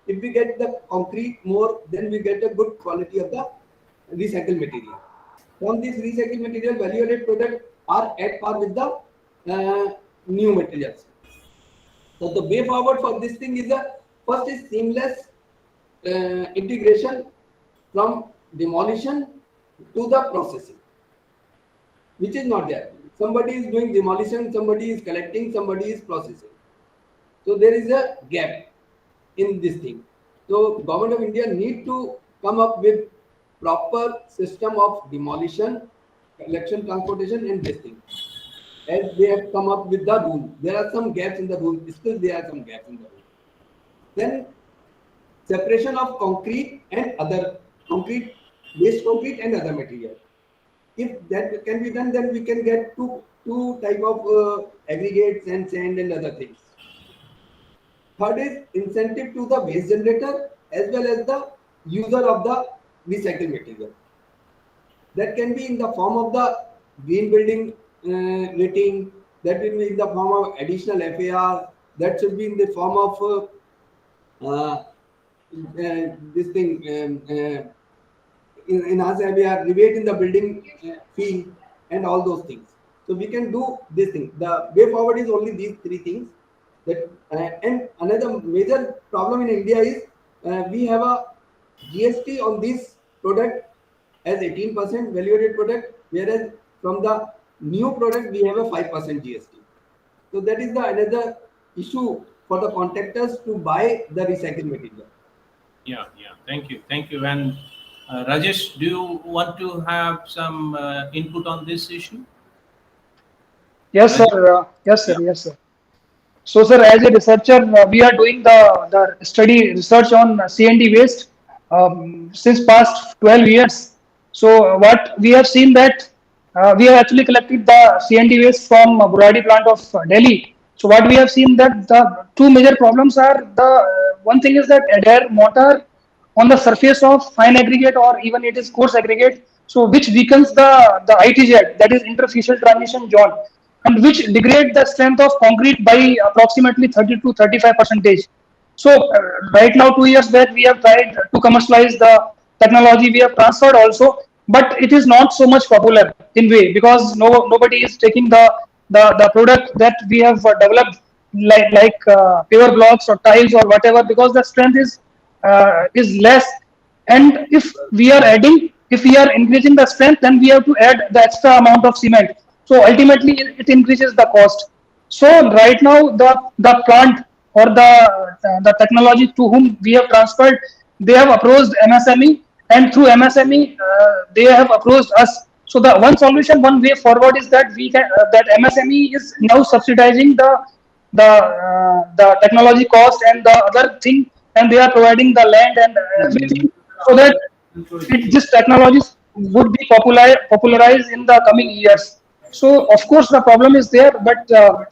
If we get the concrete more, then we get a good quality of the recycled material. From this recycled material, value-added products are at par with the new materials. So the way forward for this thing is first is seamless integration from demolition to the processing, which is not there. Somebody is doing demolition, somebody is collecting, somebody is processing. So there is a gap in this thing. So Government of India need to come up with proper system of demolition, collection, transportation, and this thing. As they have come up with the rule, there are some gaps in the rule. Still, there are some gaps in the rule. Then separation of concrete and other concrete, waste concrete and other material. If that can be done, then we can get two type of aggregates and sand and other things. Third is incentive to the waste generator as well as the user of the recycled material. That can be in the form of the green building rating, that will be in the form of additional FAR, that should be in the form of this thing, in our rebate in the building fee and all those things. So we can do this thing. The way forward is only these 3 things. That and another major problem in India is we have a GST on this product as 18% value-added product, whereas from the new product we have a 5% GST. So that is the another issue for the contractors to buy the recycled material. Yeah. Thank you. And Rajesh, do you want to have some input on this issue? Yes, sir. Yes, sir. So, sir, as a researcher, we are doing the research on C&D waste since past 12 years. So, what we have seen that we have actually collected the C&D waste from Buradi plant of Delhi. So, what we have seen that the 2 major problems are one thing is that adhere mortar on the surface of fine aggregate or even it is coarse aggregate, so which weakens the ITZ, that is interfacial transition joint, and which degrade the strength of concrete by approximately 30 to 35%. So right now, 2 years back, we have tried to commercialize the technology. We have transferred also, but it is not so much popular in way because nobody is taking the product that we have developed like paver blocks or tiles or whatever, because the strength is less. And if we are increasing the strength, then we have to add the extra amount of cement. So ultimately, it increases the cost. So right now, the plant or the technology to whom we have transferred, they have approached MSME, and through MSME they have approached us. So the one solution, one way forward is that that MSME is now subsidizing the technology cost and the other thing, and they are providing the land and everything, so that this technologies would be popularized in the coming years. So of course the problem is there, but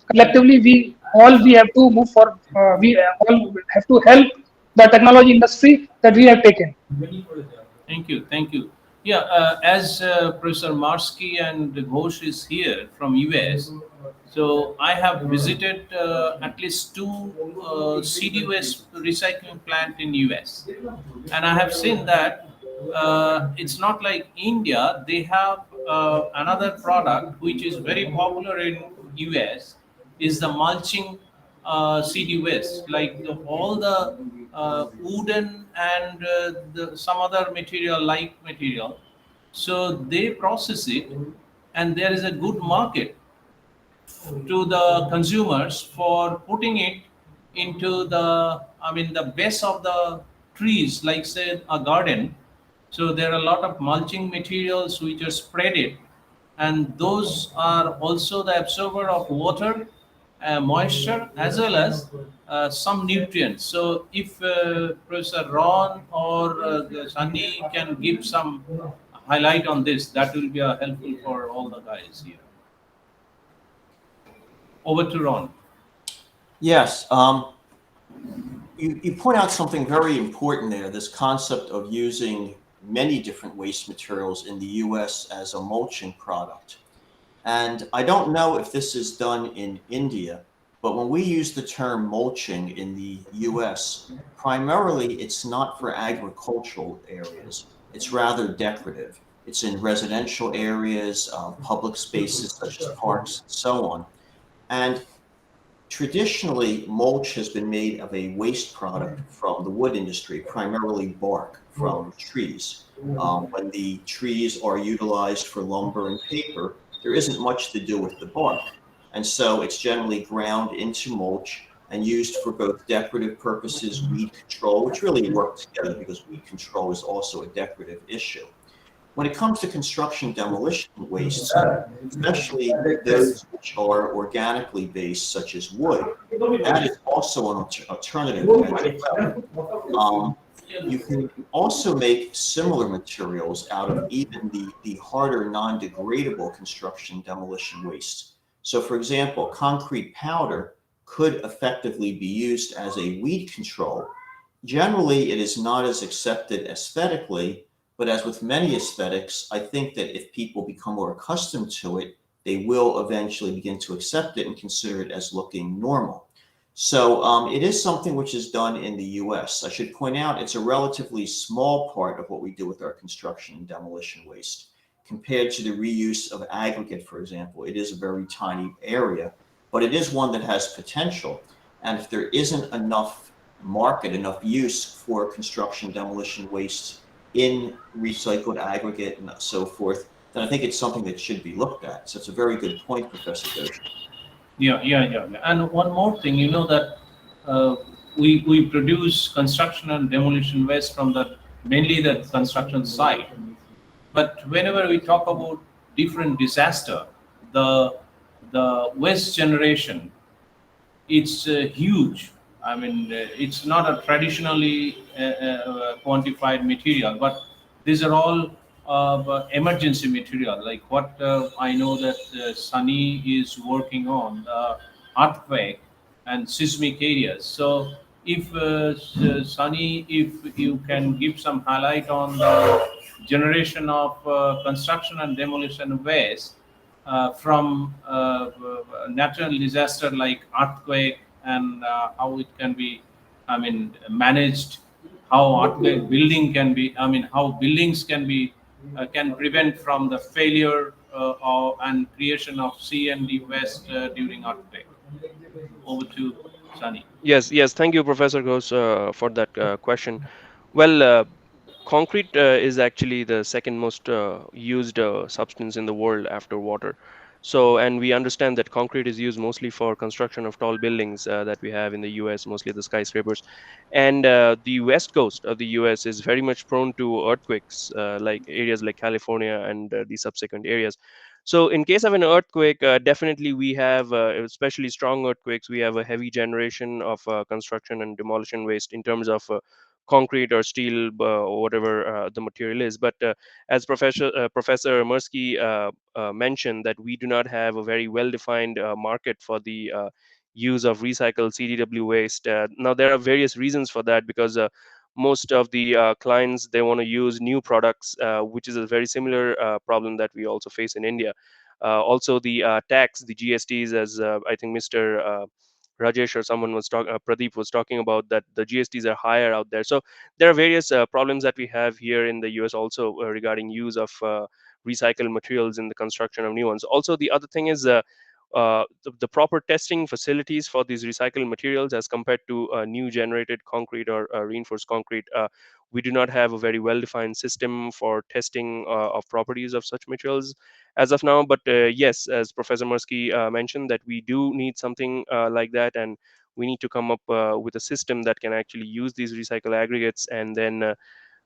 collectively we have to move for we all have to help the technology industry that we have taken. Thank you. Thank you. Yeah, as Professor Marsky and Ghosh is here from US, so I have visited at least two CDUS recycling plant in US, and I have seen that it's not like India. They have another product which is very popular in US is the mulching CD waste, like all the wooden and some other material, light material. So they process it, and there is a good market to the consumers for putting it into the, I mean, the base of the trees, like say a garden. So there are a lot of mulching materials which are spreaded, and those are also the absorber of water, moisture, as well as some nutrients. So if Professor Ron or Sunny can give some highlight on this, that will be helpful for all the guys here. Over to Ron. Yes. You point out something very important there, this concept of using many different waste materials in the US as a mulching product. And I don't know if this is done in India, but when we use the term mulching in the US, primarily it's not for agricultural areas. It's rather decorative. It's in residential areas, public spaces such as parks, and so on. And traditionally, mulch has been made of a waste product from the wood industry, primarily bark from trees. When the trees are utilized for lumber and paper, there isn't much to do with the bark. And so it's generally ground into mulch and used for both decorative purposes, weed control, which really work together because weed control is also a decorative issue. When it comes to construction demolition wastes, especially those which are organically based, such as wood, that is also an alternative as well. You can also make similar materials out of even the harder non-degradable construction demolition waste. So for example, concrete powder could effectively be used as a weed control. Generally, it is not as accepted aesthetically, but as with many aesthetics, I think that if people become more accustomed to it, they will eventually begin to accept it and consider it as looking normal. So it is something which is done in the US. I should point out it's a relatively small part of what we do with our construction and demolition waste. Compared to the reuse of aggregate, for example, it is a very tiny area, but it is one that has potential. And if there isn't enough market, enough use for construction demolition waste in recycled aggregate and so forth, then I think it's something that should be looked at. So it's a very good point, Professor Ghosh. Yeah. And one more thing, you know that we produce construction and demolition waste from mainly the construction site. But whenever we talk about different disaster, the waste generation, it's huge. I mean, it's not a traditionally quantified material, but these are all emergency material. Like what I know that Sunny is working on, earthquake and seismic areas. So if Sunny, if you can give some highlight on the generation of construction and demolition waste from natural disaster like earthquake, and how it can be, I mean, managed, how earthquake building can be, I mean, how buildings can be can prevent from the failure and creation of C and D waste during earthquake. Over to Sunny. Yes. Thank you, Professor Ghosh, for that question. Well, concrete is actually the second most used substance in the world after water. So, and we understand that concrete is used mostly for construction of tall buildings that we have in the US, mostly the skyscrapers. And the west coast of the US is very much prone to earthquakes, like areas like California and the subsequent areas. So, in case of an earthquake, definitely we have, especially strong earthquakes, we have a heavy generation of construction and demolition waste in terms of concrete or steel or whatever the material is. But as Professor Mursky mentioned, that we do not have a very well-defined market for the use of recycled CDW waste. Now there are various reasons for that, because most of the clients, they want to use new products, which is a very similar problem that we also face in India. Also the tax, the GSTs, as I think Mr. Rajesh or someone was talking, Pradeep was talking about, that the GSTs are higher out there. So there are various problems that we have here in the US also regarding use of recycled materials in the construction of new ones. Also, the other thing is the proper testing facilities for these recycled materials as compared to new generated concrete or reinforced concrete. We do not have a very well-defined system for testing of properties of such materials as of now. But yes, as Professor Mursky mentioned, that we do need something like that, and we need to come up with a system that can actually use these recycled aggregates, and then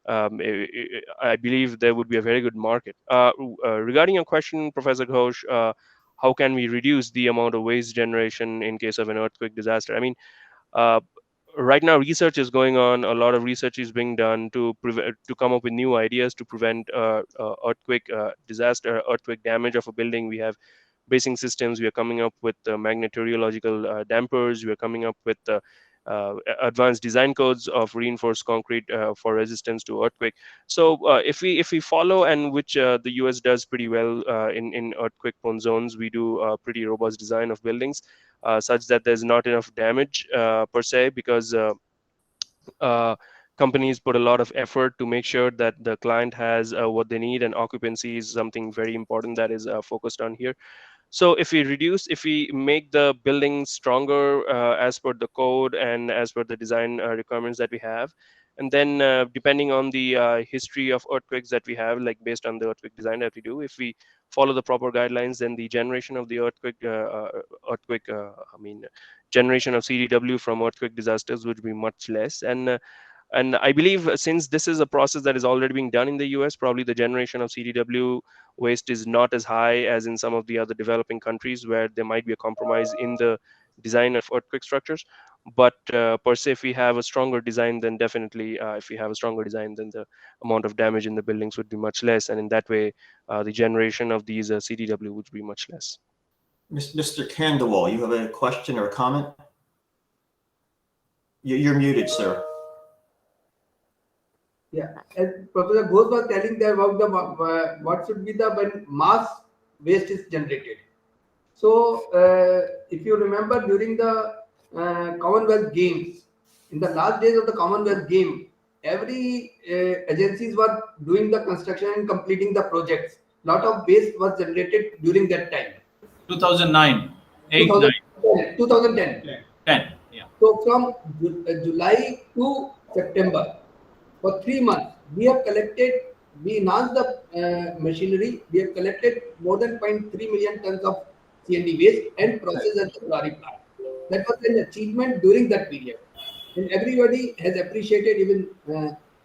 I believe there would be a very good market. Regarding your question, Professor Ghosh, how can we reduce the amount of waste generation in case of an earthquake disaster? I mean, uh, right now research is going on. A lot of research is being done to come up with new ideas to prevent earthquake disaster, earthquake damage of a building. We have bracing systems. We are coming up with magnetorheological dampers. We are coming up with advanced design codes of reinforced concrete for resistance to earthquake. So if we follow, and which the US does pretty well in earthquake prone zones, we do a pretty robust design of buildings such that there's not enough damage per se, because uh, companies put a lot of effort to make sure that the client has what they need, and occupancy is something very important that is focused on here. So if we make the building stronger as per the code and as per the design requirements that we have, and then depending on the history of earthquakes that we have, like based on the earthquake design that we do, if we follow the proper guidelines, then the generation of the generation of CDW from earthquake disasters would be much less. And I believe since this is a process that is already being done in the US, probably the generation of CDW waste is not as high as in some of the other developing countries, where there might be a compromise in the design of earthquake structures. But per se, if we have a stronger design, then definitely, if we have a stronger design, then the amount of damage in the buildings would be much less. And in that way, the generation of these CDW would be much less. Mr. Kandawal, you have a question or a comment? You're muted, sir. Yeah, as Professor Ghosh was telling there about the what should be the when mass waste is generated. So if you remember during the Commonwealth Games, in the last days of the Commonwealth Game, every agencies were doing the construction and completing the projects. Lot of waste was generated during that time. 2009, 8, 9, 2010. 10. Yeah. So from July to September, for 3 months, we enhanced the machinery. We have collected more than 0.3 million tons of CND waste and processed at the Slurry plant. That was an achievement during that period. And everybody has appreciated, even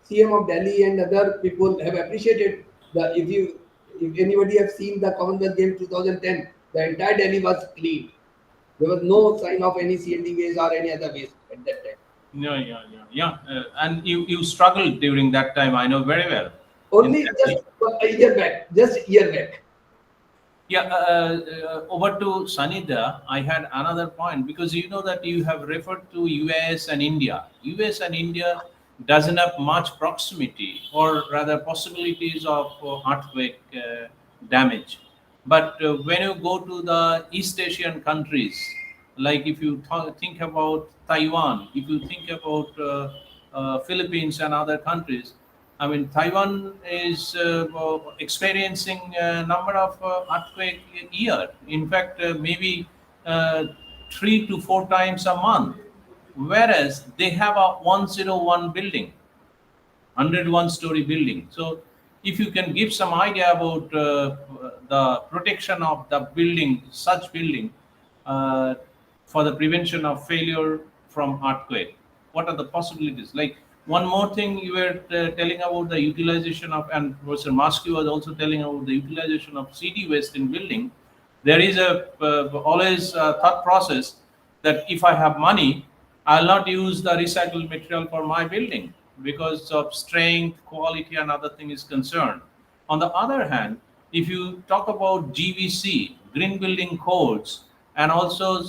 CM of Delhi and other people have appreciated if anybody have seen the Commonwealth Game 2010, the entire Delhi was clean. There was no sign of any CND waste or any other waste at that time. Yeah. And you struggled during that time. I know very well. Only just a year back. Just a year back. Yeah, over to Sanidhya, I had another point, because you know that you have referred to US and India. US and India doesn't have much proximity, or rather possibilities of earthquake damage. But when you go to the East Asian countries, like if you think about Taiwan, if you think about Philippines and other countries, I mean, Taiwan is experiencing a number of earthquake a year. In fact, maybe 3 to 4 times a month. Whereas they have a 101 building, 101-story building. So if you can give some idea about the protection of the building, such building, uh, for the prevention of failure from earthquake, what are the possibilities? Like one more thing you were telling about the utilization of, and Professor Maskey was also telling about the utilization of CD waste in building. There is a always thought process that if I have money, I'll not use the recycled material for my building because of strength, quality, and other thing is concerned. On the other hand, if you talk about GVC, Green Building Codes, and also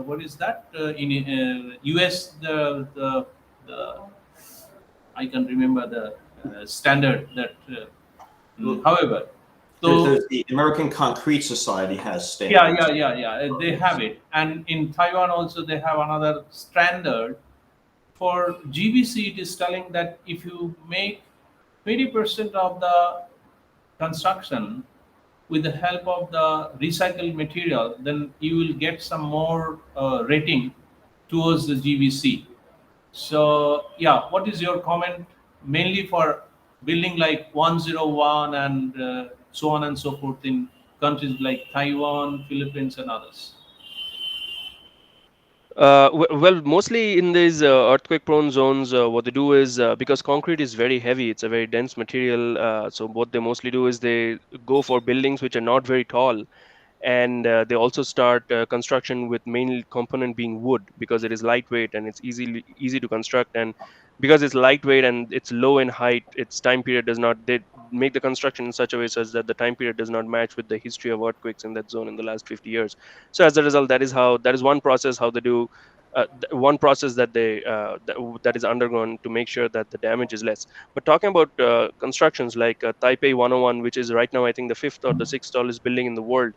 what is that in US, the I can remember the standard that. However, so The American Concrete Society has yeah, standards. they have it, and in Taiwan also they have another standard for GVC. It is telling that if you make 20% of the construction with the help of the recycled material, then you will get some more rating towards the GVC. So yeah, what is your comment mainly for building like 101 and so on and so forth in countries like Taiwan, Philippines, and others? Well, mostly in these earthquake-prone zones, what they do is because concrete is very heavy, it's a very dense material. So what they mostly do is they go for buildings which are not very tall, and they also start construction with main component being wood because it is lightweight and it's easy to construct, and because it's lightweight and it's low in height, its time period does not, they make the construction in such a way such that the time period does not match with the history of earthquakes in that zone in the last 50 years. So as a result, that is one process how they do one process that that is undergone to make sure that the damage is less. But talking about constructions like Taipei 101, which is right now I think the fifth or the sixth tallest building in the world,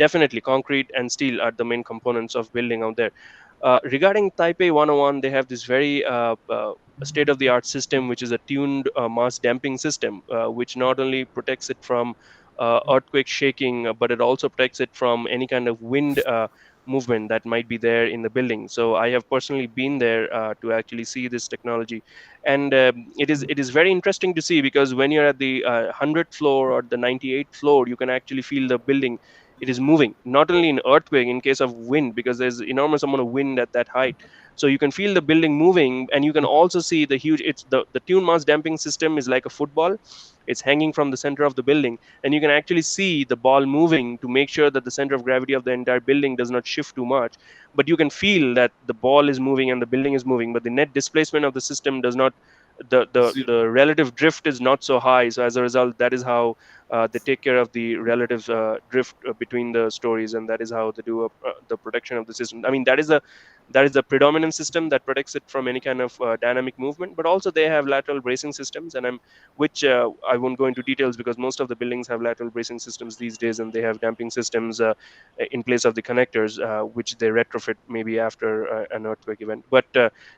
definitely concrete and steel are the main components of building out there. Regarding Taipei 101, they have this very state of the art system, which is a tuned mass damping system, which not only protects it from earthquake shaking, but it also protects it from any kind of wind movement that might be there in the building. So I have personally been there to actually see this technology, and it is very interesting to see, because when you're at the 100th floor or the 98th floor, you can actually feel the building, it is moving, not only in earthquake, in case of wind, because there's enormous amount of wind at that height. So you can feel the building moving, and you can also see the huge, it's the tune mass damping system is like a football. It's hanging from the center of the building, and you can actually see the ball moving to make sure that the center of gravity of the entire building does not shift too much. But you can feel that the ball is moving and the building is moving, but the net displacement of the system does not, Zero. the relative drift is not so high. So as a result, that is how they take care of the relative drift between the stories, and that is how they do the protection of the system. I mean, that is the predominant system that protects it from any kind of dynamic movement. But also they have lateral bracing systems, and which I won't go into details, because most of the buildings have lateral bracing systems these days, and they have damping systems in place of the connectors, which they retrofit maybe after an earthquake event. But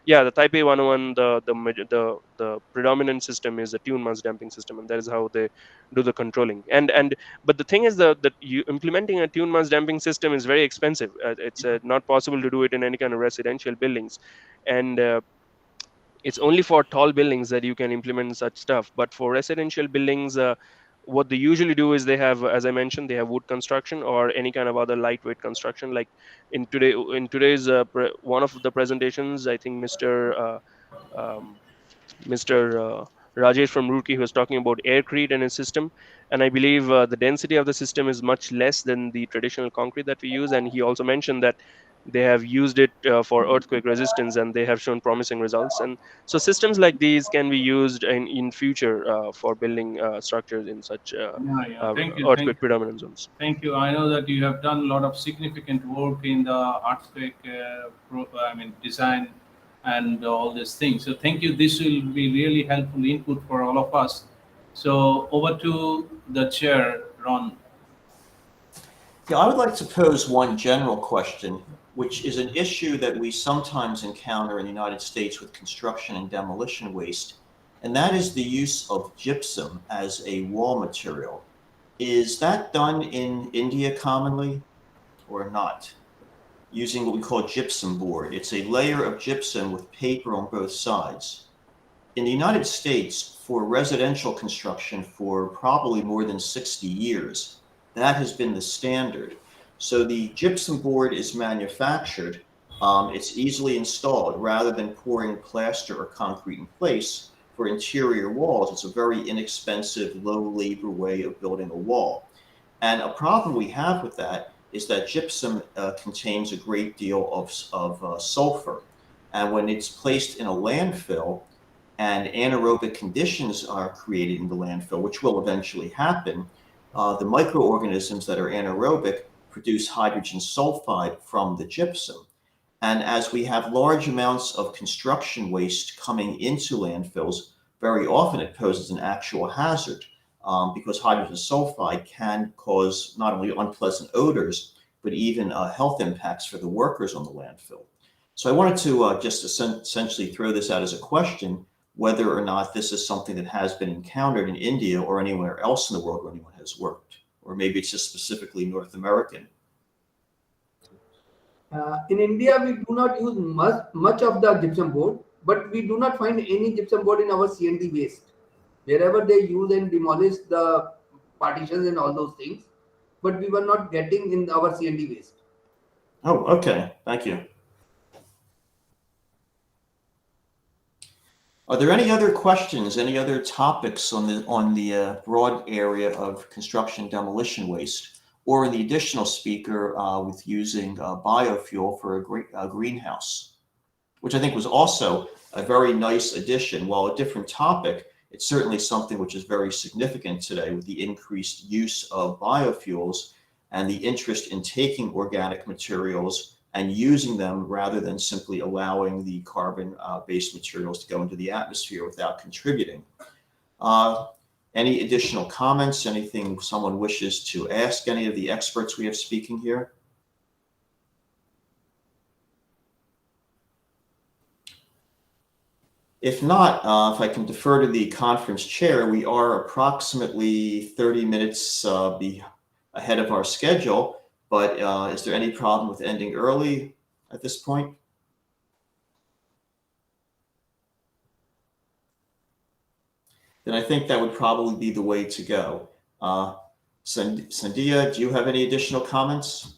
yeah, the Taipei 101, the predominant system is a tune mass damping system, and that is how they do the controlling. And but the thing is that you implementing a tune mass damping system is very expensive. It's not possible to do it in any kind of residential buildings, and it's only for tall buildings that you can implement such stuff. But for residential buildings, what they usually do is they have, as I mentioned, they have wood construction or any kind of other lightweight construction. Like in today's one of the presentations, I think um, Mr. Rajesh from Roorkee was talking about aircrete and its system, and I believe the density of the system is much less than the traditional concrete that we use. And he also mentioned that they have used it for earthquake resistance, and they have shown promising results. And so systems like these can be used in future for building structures in such Yeah. Thank you. earthquake predominant zones. Thank you. I know that you have done a lot of significant work in the earthquake, design and all these things. So thank you. This will be really helpful input for all of us. So over to the chair, Ron. Yeah, I would like to pose one general question, which is an issue that we sometimes encounter in the United States with construction and demolition waste, and that is the use of gypsum as a wall material. Is that done in India commonly or not? Using what we call gypsum board. It's a layer of gypsum with paper on both sides. in the United States, for residential construction for probably more than 60 years, that has been the standard. So the gypsum board is manufactured, it's easily installed. Rather than pouring plaster or concrete in place for interior walls, it's a very inexpensive, low labor way of building a wall. And a problem we have with that is that gypsum contains a great deal of sulfur. And when it's placed in a landfill and anaerobic conditions are created in the landfill, which will eventually happen, the microorganisms that are anaerobic produce hydrogen sulfide from the gypsum. And as we have large amounts of construction waste coming into landfills, very often it poses an actual hazard because hydrogen sulfide can cause not only unpleasant odors, but even health impacts for the workers on the landfill. So I wanted to just essentially throw this out as a question, whether or not this is something that has been encountered in India or anywhere else in the world where anyone has worked, or maybe it's just specifically North American. In India, we do not use much of the gypsum board, but we do not find any gypsum board in our C&D waste. Wherever they use and demolish the partitions and all those things, but we were not getting in our C&D waste. Oh, okay. Thank you. Are there any other questions, any other topics on the broad area of construction demolition waste, or the additional speaker with using biofuel for a greenhouse, which I think was also a very nice addition. While a different topic, it's certainly something which is very significant today with the increased use of biofuels and the interest in taking organic materials and using them rather than simply allowing the carbon-based materials to go into the atmosphere without contributing. Any additional comments, anything someone wishes to ask any of the experts we have speaking here? If not, if I can defer to the conference chair, we are approximately 30 minutes ahead of our schedule. But is there any problem with ending early at this point? Then I think that would probably be the way to go. Sandia, do you have any additional comments?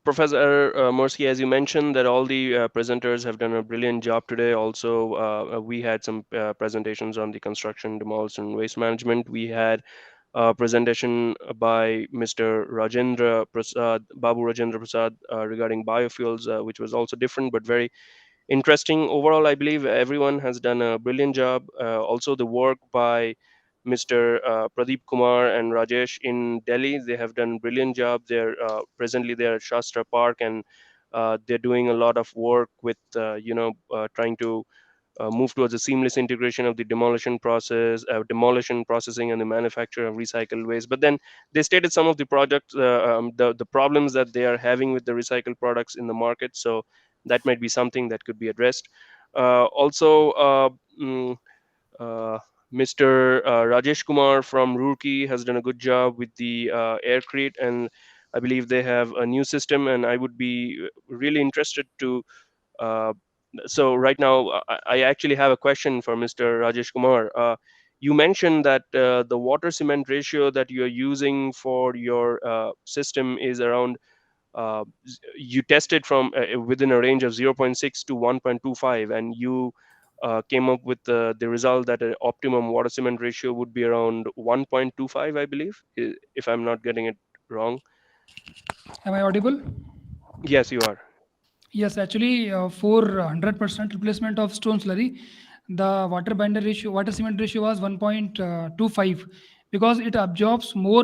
Professor Mercy, as you mentioned, that all the presenters have done a brilliant job today. Also, we had some presentations on the construction, demolition, and waste management. We had presentation by Mr. Babu Rajendra Prasad regarding biofuels, which was also different but very interesting. Overall, I believe everyone has done a brilliant job. Also, the work by Mr. Pradeep Kumar and Rajesh in Delhi, they have done a brilliant job. They're presently they're at Shastra Park, and they're doing a lot of work with trying to move towards a seamless integration of the demolition process, demolition processing, and the manufacture of recycled waste. But then they stated some of the the problems that they are having with the recycled products in the market. So that might be something that could be addressed. Mr. Rajesh Kumar from Roorkee has done a good job with the Aircrete, and I believe they have a new system, and I would be really interested to so right now, I actually have a question for Mr. Rajesh Kumar. You mentioned that the water cement ratio that you are using for your system is around, you tested from within a range of 0.6 to 1.25, and you came up with the result that an optimum water cement ratio would be around 1.25, I believe, if I'm not getting it wrong. Am I audible? Yes, you are. Yes, actually, for 100% replacement of stone slurry, the water cement ratio was 1.25 because it absorbs more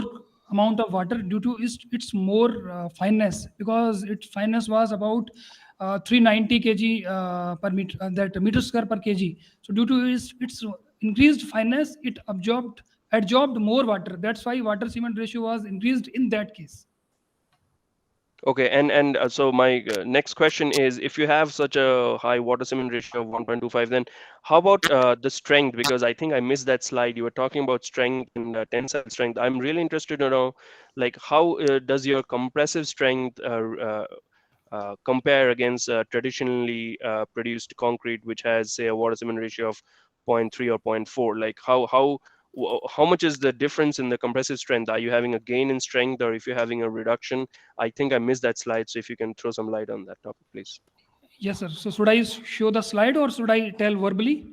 amount of water due to its more fineness, because its fineness was about 390 kg per meter, that meter square per kg. So due to its increased fineness, it absorbed more water. That's why water cement ratio was increased in that case. Okay, and so my next question is, if you have such a high water cement ratio of 1.25, then how about the strength? Because I think I missed that slide. You were talking about strength and tensile strength. I'm really interested to know, like, how does your compressive strength compare against traditionally produced concrete, which has, say, a water cement ratio of 0.3 or 0.4? Like how much is the difference in the compressive strength? Are you having a gain in strength, or if you're having a reduction? I think I missed that slide, so if you can throw some light on that topic, please. Yes, sir. So should I show the slide or should I tell verbally?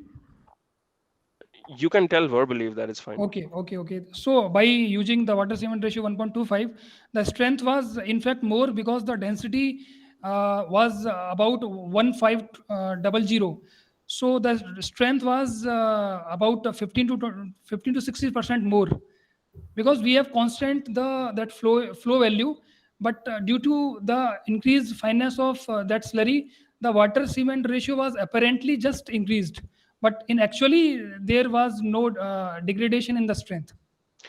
You can tell verbally if that is fine. Okay. So by using the water cement ratio 1.25, the strength was in fact more because the density was about 1500. So the strength was about 15 to 60% more, because we have constant that flow value, but due to the increased fineness of that slurry, the water cement ratio was apparently just increased, but in actually there was no degradation in the strength.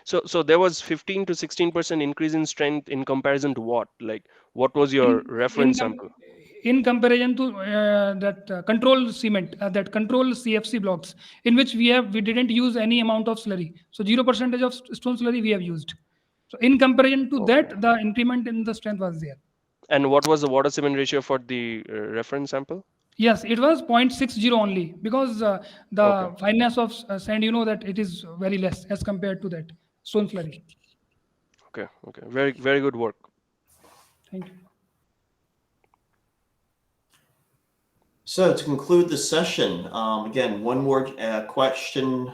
So there was 15 to 16% increase in strength in comparison to what? Like, what was your in in, reference com- sample? in comparison to that control cement, that control CFC blocks, in which we didn't use any amount of slurry, so 0% of stone slurry we have used. So in comparison to Okay. that, the increment in the strength was there. And what was the water cement ratio for the reference sample? Yes, it was 0.60 only, because the Okay. fineness of sand, that it is very less as compared to that stone slurry. Okay. Very, very good work. Thank you. So to conclude the session, again, one more question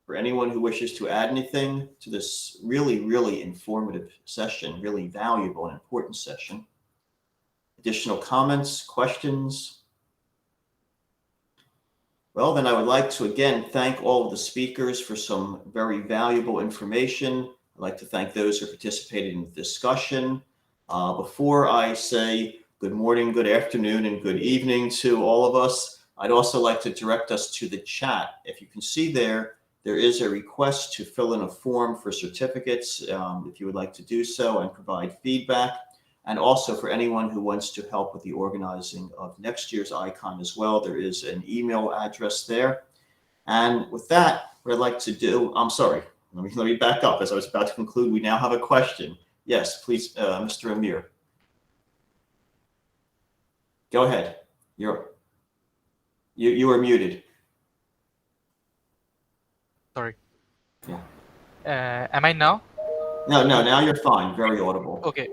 for anyone who wishes to add anything to this really, really informative session, really valuable and important session. Additional comments, questions? Well, then I would like to again thank all of the speakers for some very valuable information. I'd like to thank those who participated in the discussion. Before I say good morning, good afternoon, and good evening to all of us, I'd also like to direct us to the chat. If you can see there is a request to fill in a form for certificates, if you would like to do so and provide feedback. And also for anyone who wants to help with the organizing of next year's ICON as well, there is an email address there. And with that, what I'd like to do, I'm sorry, let me back up. As I was about to conclude, we now have a question. Yes, please, Mr. Amir. Go ahead. You are muted. Sorry. Yeah. Am I now? No, now you're fine. Very audible. Okay.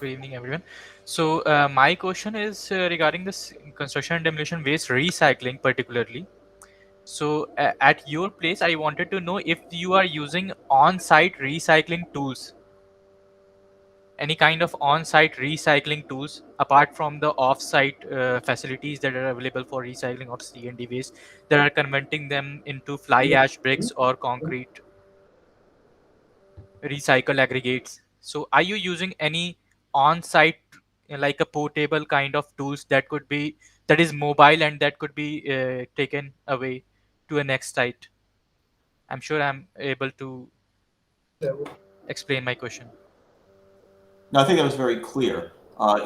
Good evening, everyone. So my question is regarding this construction and demolition waste recycling particularly. So at your place, I wanted to know if you are using on-site recycling tools, any kind of on-site recycling tools apart from the off-site facilities that are available for recycling of C&D waste, that are converting them into fly ash bricks or concrete recycle aggregates. So are you using any on-site, like a portable kind of tools that is mobile and that could be taken away to a next site? I'm sure I'm able to explain my question. No, I think that was very clear.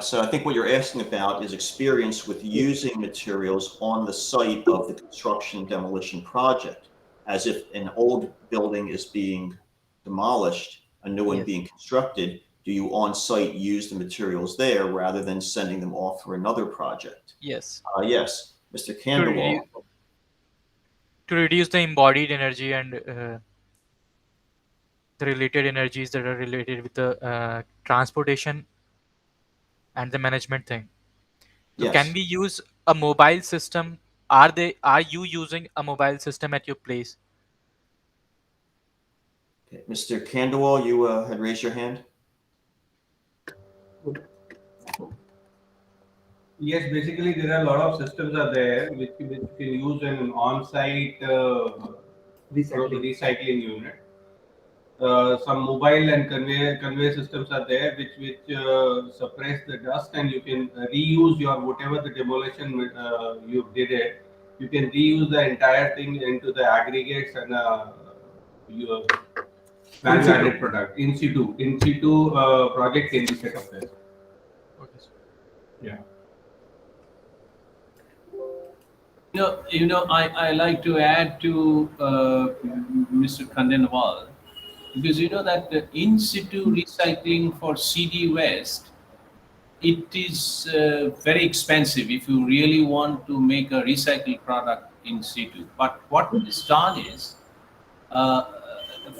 So I think what you're asking about is experience with using materials on the site of the construction and demolition project, as if an old building is being demolished, a new one Yes. being constructed. Do you on site use the materials there rather than sending them off for another project? Yes. Yes, Mr. Kandawal. To reduce the embodied energy and the related energies that are related with the transportation and the management thing. So Yes. can we use a mobile system? Are you using a mobile system at your place? Okay. Mr. Kandawal, you had raised your hand. Yes, basically there are a lot of systems are there which you can use an on-site recycling unit. Some mobile and conveyor systems are there which suppress the dust, and you can reuse your whatever the demolition you did it. You can reuse the entire thing into the aggregates and your value-added product in situ. In situ project can be set up there. Okay. Yeah. I like to add to Mr. Khandelwal, because you know that the in situ recycling for CD waste it is very expensive if you really want to make a recycled product in situ. But what is done is uh,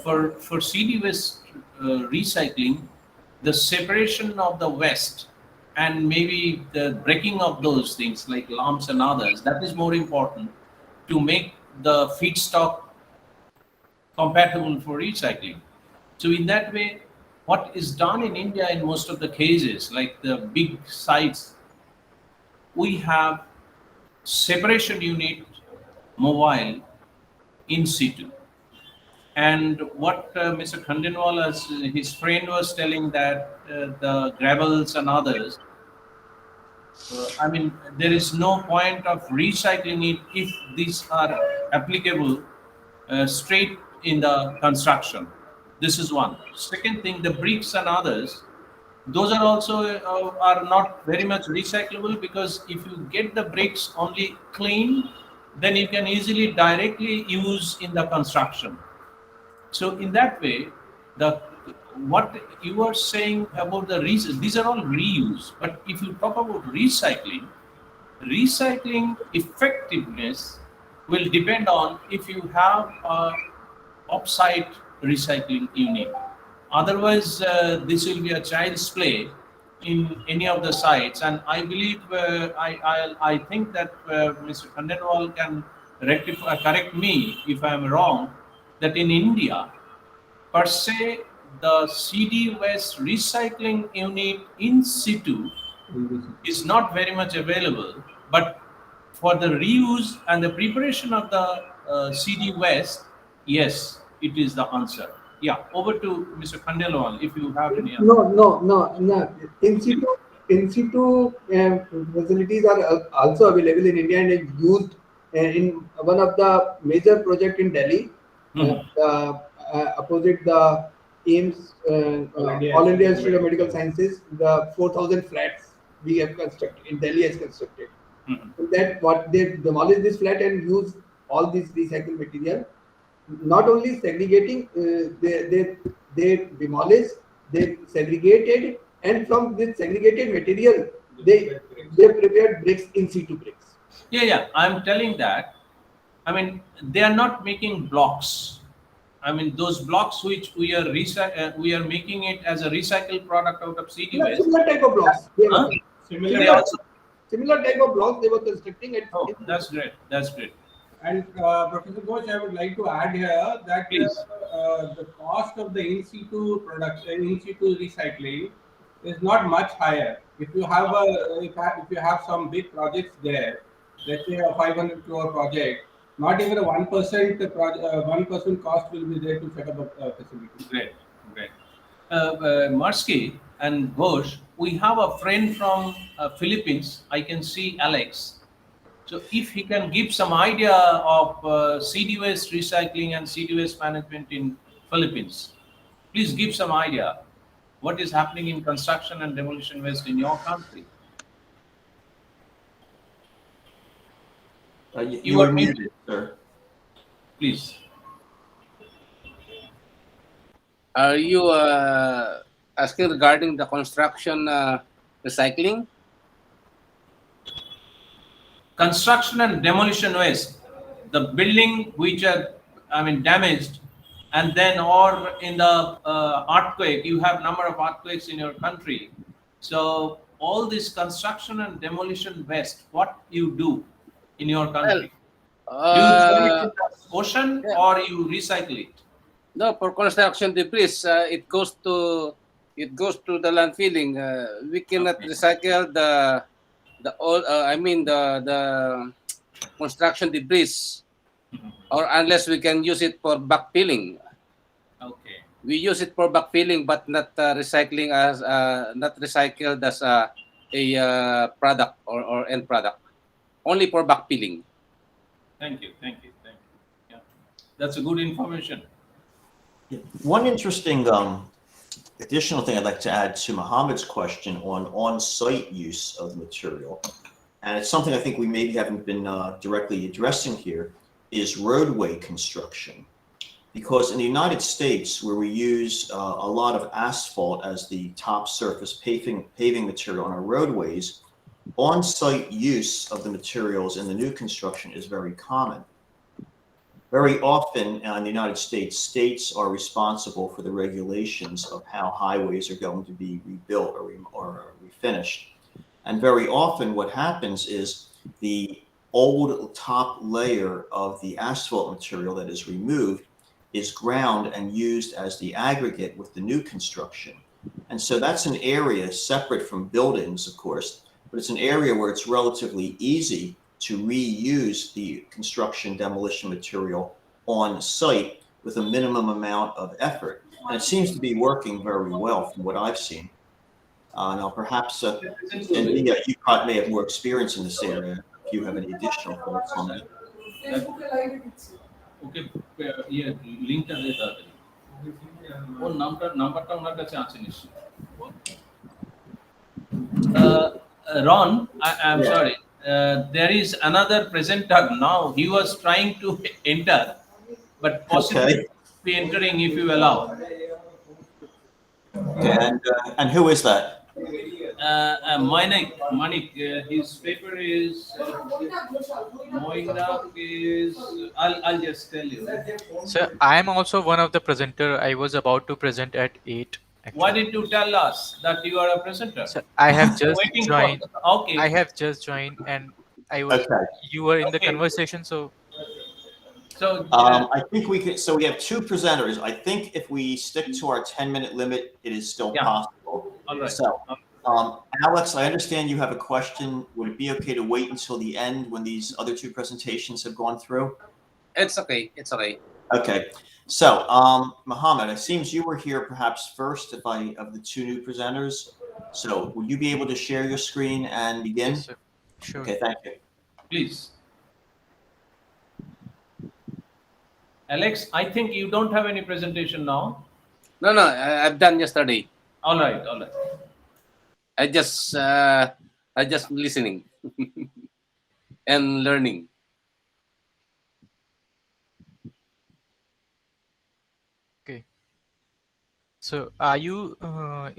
for CD waste recycling, the separation of the waste and maybe the breaking of those things like lumps and others, that is more important to make the feedstock compatible for recycling. So in that way, what is done in India in most of the cases, like the big sites, we have separation unit mobile in situ. And what Mr. Khandenwal, as his friend was telling, that the gravels and others, I mean, there is no point of recycling it if these are applicable straight in the construction. This is one. Second thing, the bricks and others, those are also are not very much recyclable, because if you get the bricks only clean, then you can easily directly use in the construction. So in that way, the what you are saying about the reason, these are all reuse. But if you talk about recycling, recycling effectiveness will depend on if you have a off-site recycling unit. Otherwise, this will be a child's play in any of the sites. And I believe, I think that Mr. Khandenwal can correct me if I am wrong, that in India, per se, the CD waste recycling unit in situ is not very much available, but for the reuse and the preparation of the CD waste, yes, it is the answer. Yeah, over to Mr. Khandelwal, if you have any other. No. In situ facilities are also available in India and is used in one of the major project in Delhi, opposite the AIMS, All India Institute of Medical Sciences. The 4,000 flats we have constructed in Delhi has constructed. So that what they demolish this flat and use all this recycled material. Not only segregating, they demolish, they segregated, and from this segregated material, they prepared bricks in situ bricks. Yeah, I'm telling that. I mean, they are not making blocks. I mean, those blocks which we are making it as a recycled product out of CD waste. Similar type of blocks. Huh? Similar type of blocks they were constructing. That's great. That's great. And Professor Ghosh, I would like to add here that the cost of the in situ production, in situ recycling, is not much higher. If you have if you have some big projects there, let's say a 500 crore project, not even a 1% cost will be there to set up a facility. Great. Marsky and Ghosh, we have a friend from Philippines. I can see Alex. So if he can give some idea of CD waste recycling and CD waste management in Philippines, please give some idea what is happening in construction and demolition waste in your country. You are muted, sir. Please. Are you asking regarding the construction recycling? Construction and demolition waste, the building which are, damaged, and then or in the earthquake, you have number of earthquakes in your country. So all this construction and demolition waste, what you do in your country? Do you throw it in the ocean or you recycle it? No, for construction debris, it goes to the landfilling. We cannot recycle the construction debris, or unless we can use it for backfilling. Okay. We use it for backfilling, but not recycling as not recycled as a product or end product. Only for backfilling. Thank you. Yeah, that's a good information. One interesting additional thing I'd like to add to Mohammed's question on-site use of material, and it's something I think we maybe haven't been directly addressing here, is roadway construction. because in the United States, where we use a lot of asphalt as the top surface paving material on our roadways, on-site use of the materials in the new construction is very common. Very often in the United States, states are responsible for the regulations of how highways are going to be rebuilt or refinished. And very often what happens is the old top layer of the asphalt material that is removed is ground and used as the aggregate with the new construction. And so that's an area separate from buildings, of course, but it's an area where it's relatively easy to reuse the construction demolition material on site with a minimum amount of effort. And it seems to be working very well from what I've seen. Now, perhaps, and you may have more experience in this area if you have any additional thoughts on that. ওকে ইয়ে লিংকটা দে তাড়াতাড়ি ওর নাম্বারটা ওনার কাছে আছে নিশ্চয়ই Ron, I'm sorry. There is another presenter now. He was trying to enter, but possibly be entering if you allow. Okay, and who is that? Manik, his paper is Moinda is. I'll just tell you. So I am also one of the presenter. I was about to present at 8. Actually. Why did you tell us that you are a presenter? So I have just joined. Okay. I have just joined, and I was. You were in the conversation, so. So I think we could. So we have two presenters. I think if we stick to our 10-minute limit, it is still possible. All right. So, Alex, I understand you have a question. Would it be okay to wait until the end when these other two presentations have gone through? It's okay. It's okay. Okay. So, Mohammed, it seems you were here perhaps first of the two new presenters. So, will you be able to share your screen and begin? Yes, sir. Sure. Okay, thank you. Please. Alex, I think you don't have any presentation now. No, I've done yesterday. All right. I just listening and learning. Okay. So, are you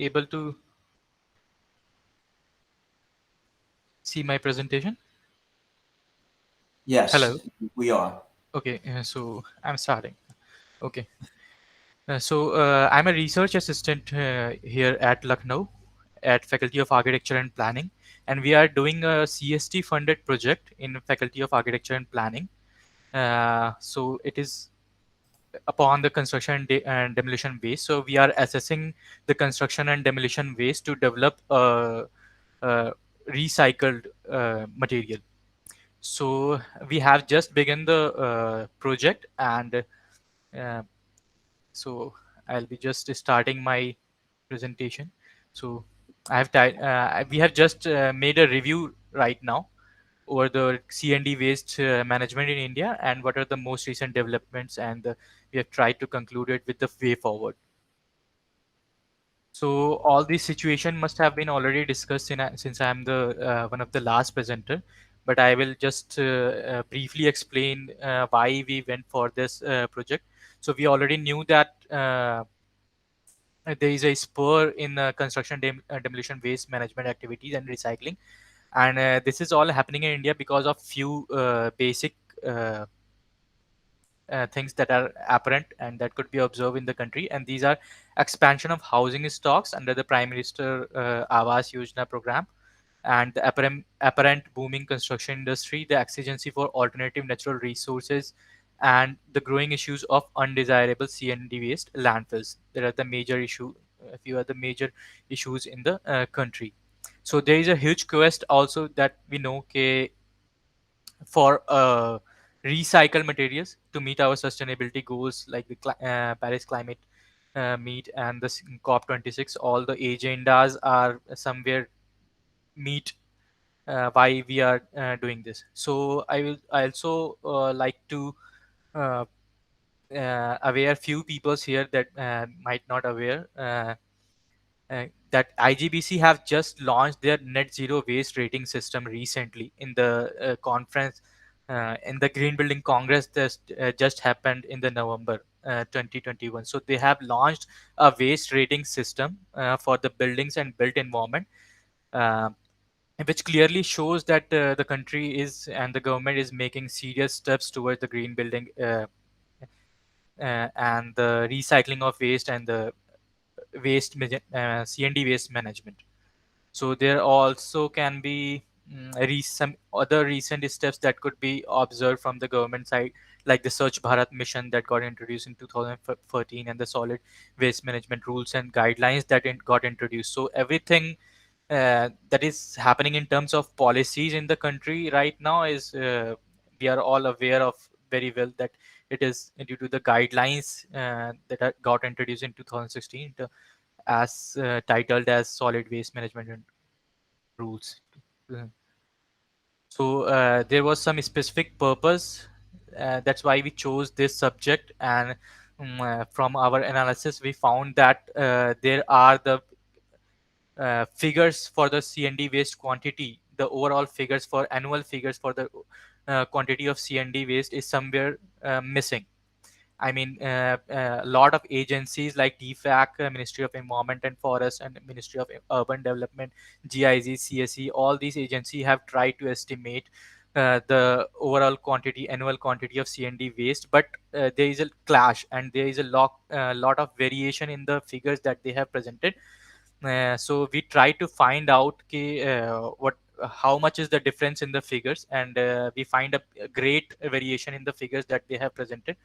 able to see my presentation? Yes. Hello. We are. Okay. So I'm starting. Okay. So I'm a research assistant here at Lucknow at Faculty of Architecture and Planning, and we are doing a CST funded project in Faculty of Architecture and Planning. So it is upon the construction and demolition waste. So we are assessing the construction and demolition waste to develop recycled material. So we have just begun the project, and so I'll be just starting my presentation. So we have just made a review right now over the C&D waste management in India and what are the most recent developments, and we have tried to conclude it with the way forward. So all this situation must have been already discussed since I'm the one of the last presenter, but I will just briefly explain why we went for this project. So we already knew that there is a spur in construction demolition waste management activities and recycling, and this is all happening in India because of few basic things that are apparent and that could be observed in the country, and these are expansion of housing stocks under the Prime Minister Awas Yojana program, and the apparent booming construction industry, the exigency for alternative natural resources, and the growing issues of undesirable C&D waste landfills. There are the major few are the major issues in the country. So there is a huge quest also that we know for recycled materials to meet our sustainability goals, like the Paris Climate Meet and the COP26. All the agendas are somewhere meet why we are doing this. So I also like to aware few peoples here that might not aware that IGBC have just launched their net zero waste rating system recently in the conference in the Green Building Congress that just happened in the November. 2021. So they have launched a waste rating system for the buildings and built environment, uh, which clearly shows that the country is and the government is making serious steps towards the green building and the recycling of waste and the CND waste management. So there also can be some other recent steps that could be observed from the government side, like the Swachh Bharat mission that got introduced in 2013 and the solid waste management rules and guidelines that got introduced. So everything that is happening in terms of policies in the country right now is we are all aware of very well that it is due to the guidelines got introduced in 2016 as titled as solid waste management rules. Uh, So there was some specific purpose. That's why we chose this subject. And from our analysis, we found that there are the figures for the CND waste quantity. The overall figures for annual figures for the quantity of CND waste is somewhere missing. I mean, a lot of agencies like DFAC, Ministry of Environment and Forest, and Ministry of Urban Development, GIZ, CSE, all these agencies have tried to estimate the overall quantity, annual quantity of CND waste, but there is a clash and there is a lot of variation in the figures that they have presented. So we try to find out how much is the difference in the figures, and we find a great variation in the figures that they have presented.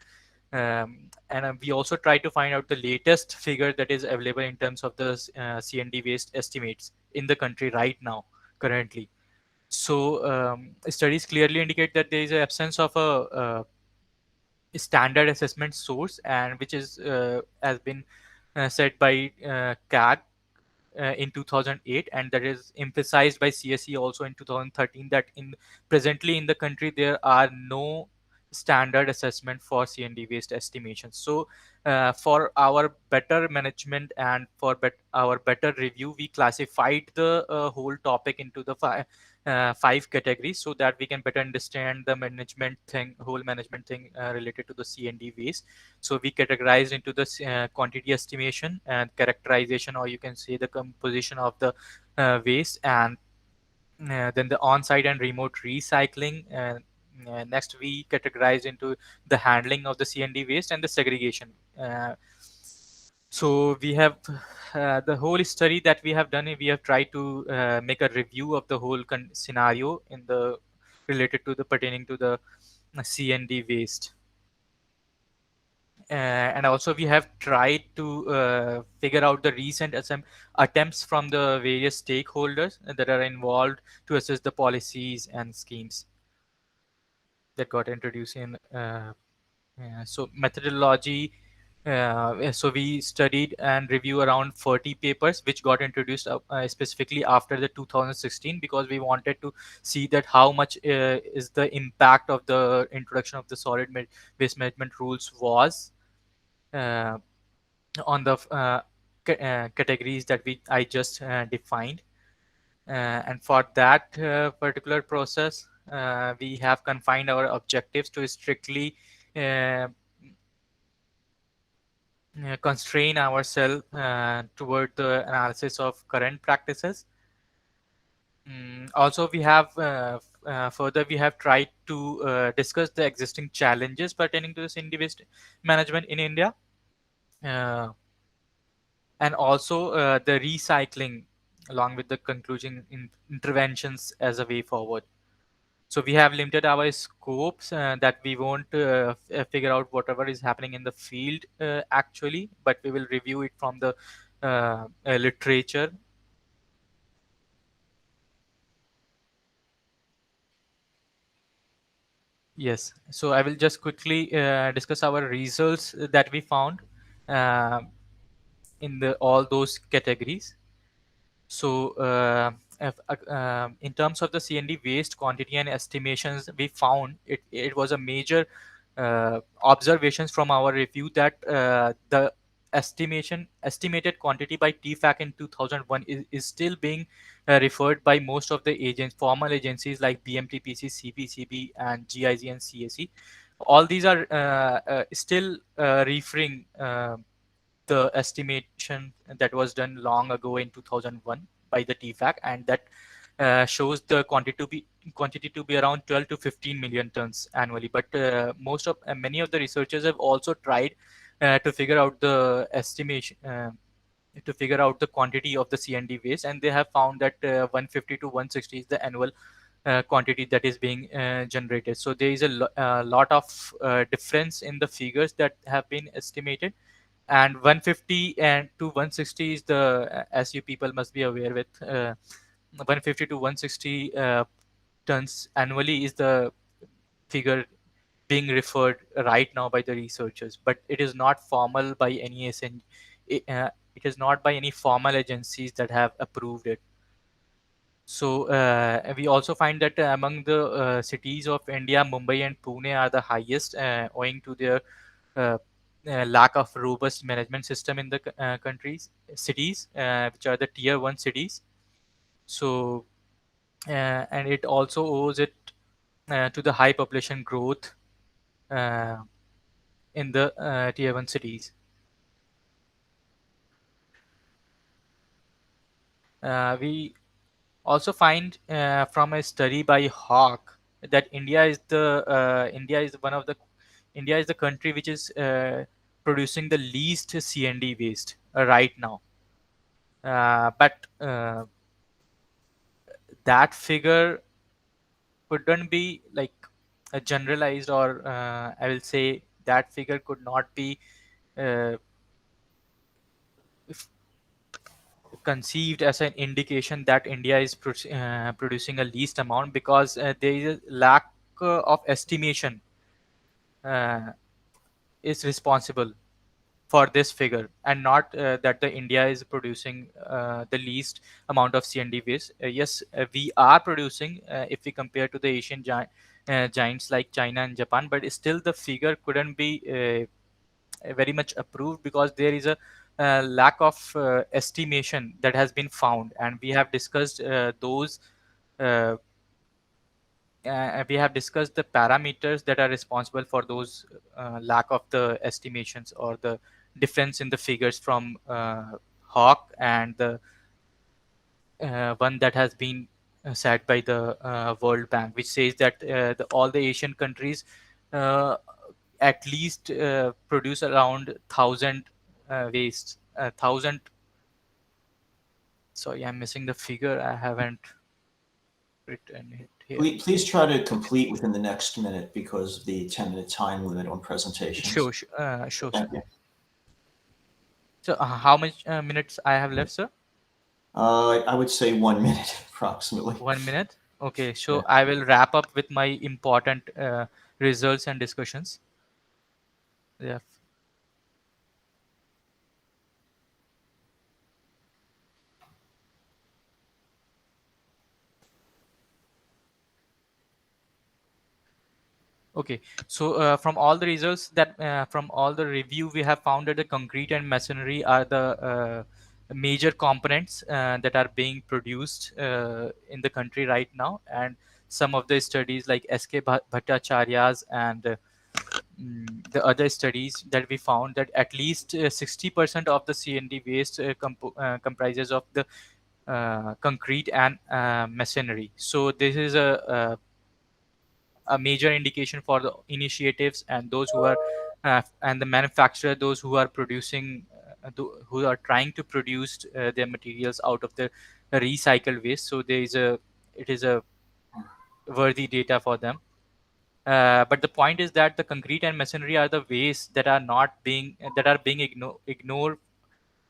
And we also try to find out the latest figure that is available in terms of the CND waste estimates in the country right now, currently. So studies clearly indicate that there is an absence of a standard assessment source, and which is has been said by CAG in 2008, and that is emphasized by CSE also in 2013, that in presently in the country there are no standard assessment for CND waste estimation. So for our better management and for our better review, we classified the whole topic into the five categories, so that we can better understand the whole management thing related to the CND waste. So we categorized into the quantity estimation and characterization, or you can say the composition of the waste, and then the on-site and remote recycling. Next, we categorized into the handling of the CND waste and the segregation. So we have the whole study that we have done. We have tried to make a review of the whole scenario in the related to the pertaining to the CND waste. And also we have tried to figure out the recent attempts from the various stakeholders that are involved to assess the policies and schemes that got introduced in so methodology. So we studied and review around 40 papers which got introduced specifically after the 2016, because we wanted to see that how much is the impact of the introduction of the solid waste management rules was uh, on the categories that I just defined. And for that particular process, we have confined our objectives to strictly uh, constrain ourselves toward the analysis of current practices. Also, we have further we have tried to discuss the existing challenges pertaining to this waste management in India. Uh, and also the recycling, along with the conclusion interventions as a way forward. So we have limited our scopes that we won't figure out whatever is happening in the field actually, but we will review it from the literature. Yes, so I will just quickly discuss our results that we found uh, in the all those categories. So, in terms of the CND waste quantity and estimations, we found it was a major observations from our review that the estimated quantity by TFAC in 2001 is still being referred by most of the formal agencies like BMTPC, CPCB, and GIZ and CSE. all these are still referring the estimation that was done long ago in 2001 by the TFAC, and that shows the quantity to be around 12 to 15 million tons annually. But many of the researchers have also tried to figure out the estimation, to figure out the quantity of the CND waste, and they have found that 150 to 160 is the annual quantity that is being generated. So there is a lot of difference in the figures that have been estimated, and 150 and to 160 is the, as you people must be aware with, 150 to 160 tons annually is the figure being referred right now by the researchers, but it is not formal by any it is not by any formal agencies that have approved it. So we also find that among the cities of India, Mumbai and Pune are the highest, owing to their uh, lack of robust management system in the cities, which are the tier 1 cities. So and it also owes it to the high population growth uh, in the tier 1 cities. We also find from a study by Hawk that India is one of the India is the country which is producing the least CND waste right now. But that figure couldn't be like generalized, or I will say that figure could not be uh, f- conceived as an indication that India is producing a least amount, because there is a lack of estimation uh, is responsible for this figure, and not that the India is producing the least amount of CND waste. Yes, we are producing if we compare to the Asian giants like China and Japan, but still the figure couldn't be very much approved, because there is a lack of estimation that has been found, and uh, we have discussed the parameters that are responsible for those lack of the estimations, or the difference in the figures from Hawk, and the one that has been set by the World Bank, which says that all the Asian countries uh, at least produce around 1,000 waste. 1,000. Sorry, I'm missing the figure. I haven't written it here. Please try to complete within the next minute because of the 10-minute time limit on presentations. Sure. Thank you. So, how much minutes I have left, sir? I would say 1 minute approximately. 1 minute. Okay, so Yeah. I will wrap up with my important results and discussions. Yeah. Okay, so from all the results that from all the review, we have found that the concrete and masonry are the major components that are being produced in the country right now, and some of the studies like SK Bhattacharya's and the other studies that we found that at least 60% of the CND waste comprises of the concrete and masonry. So this is a major indication for the initiatives and those who are and the manufacturer, those who are producing who are trying to produce their materials out of the recycled waste. So it is a worthy data for them. But the point is that the concrete and masonry are the waste that are not being ignored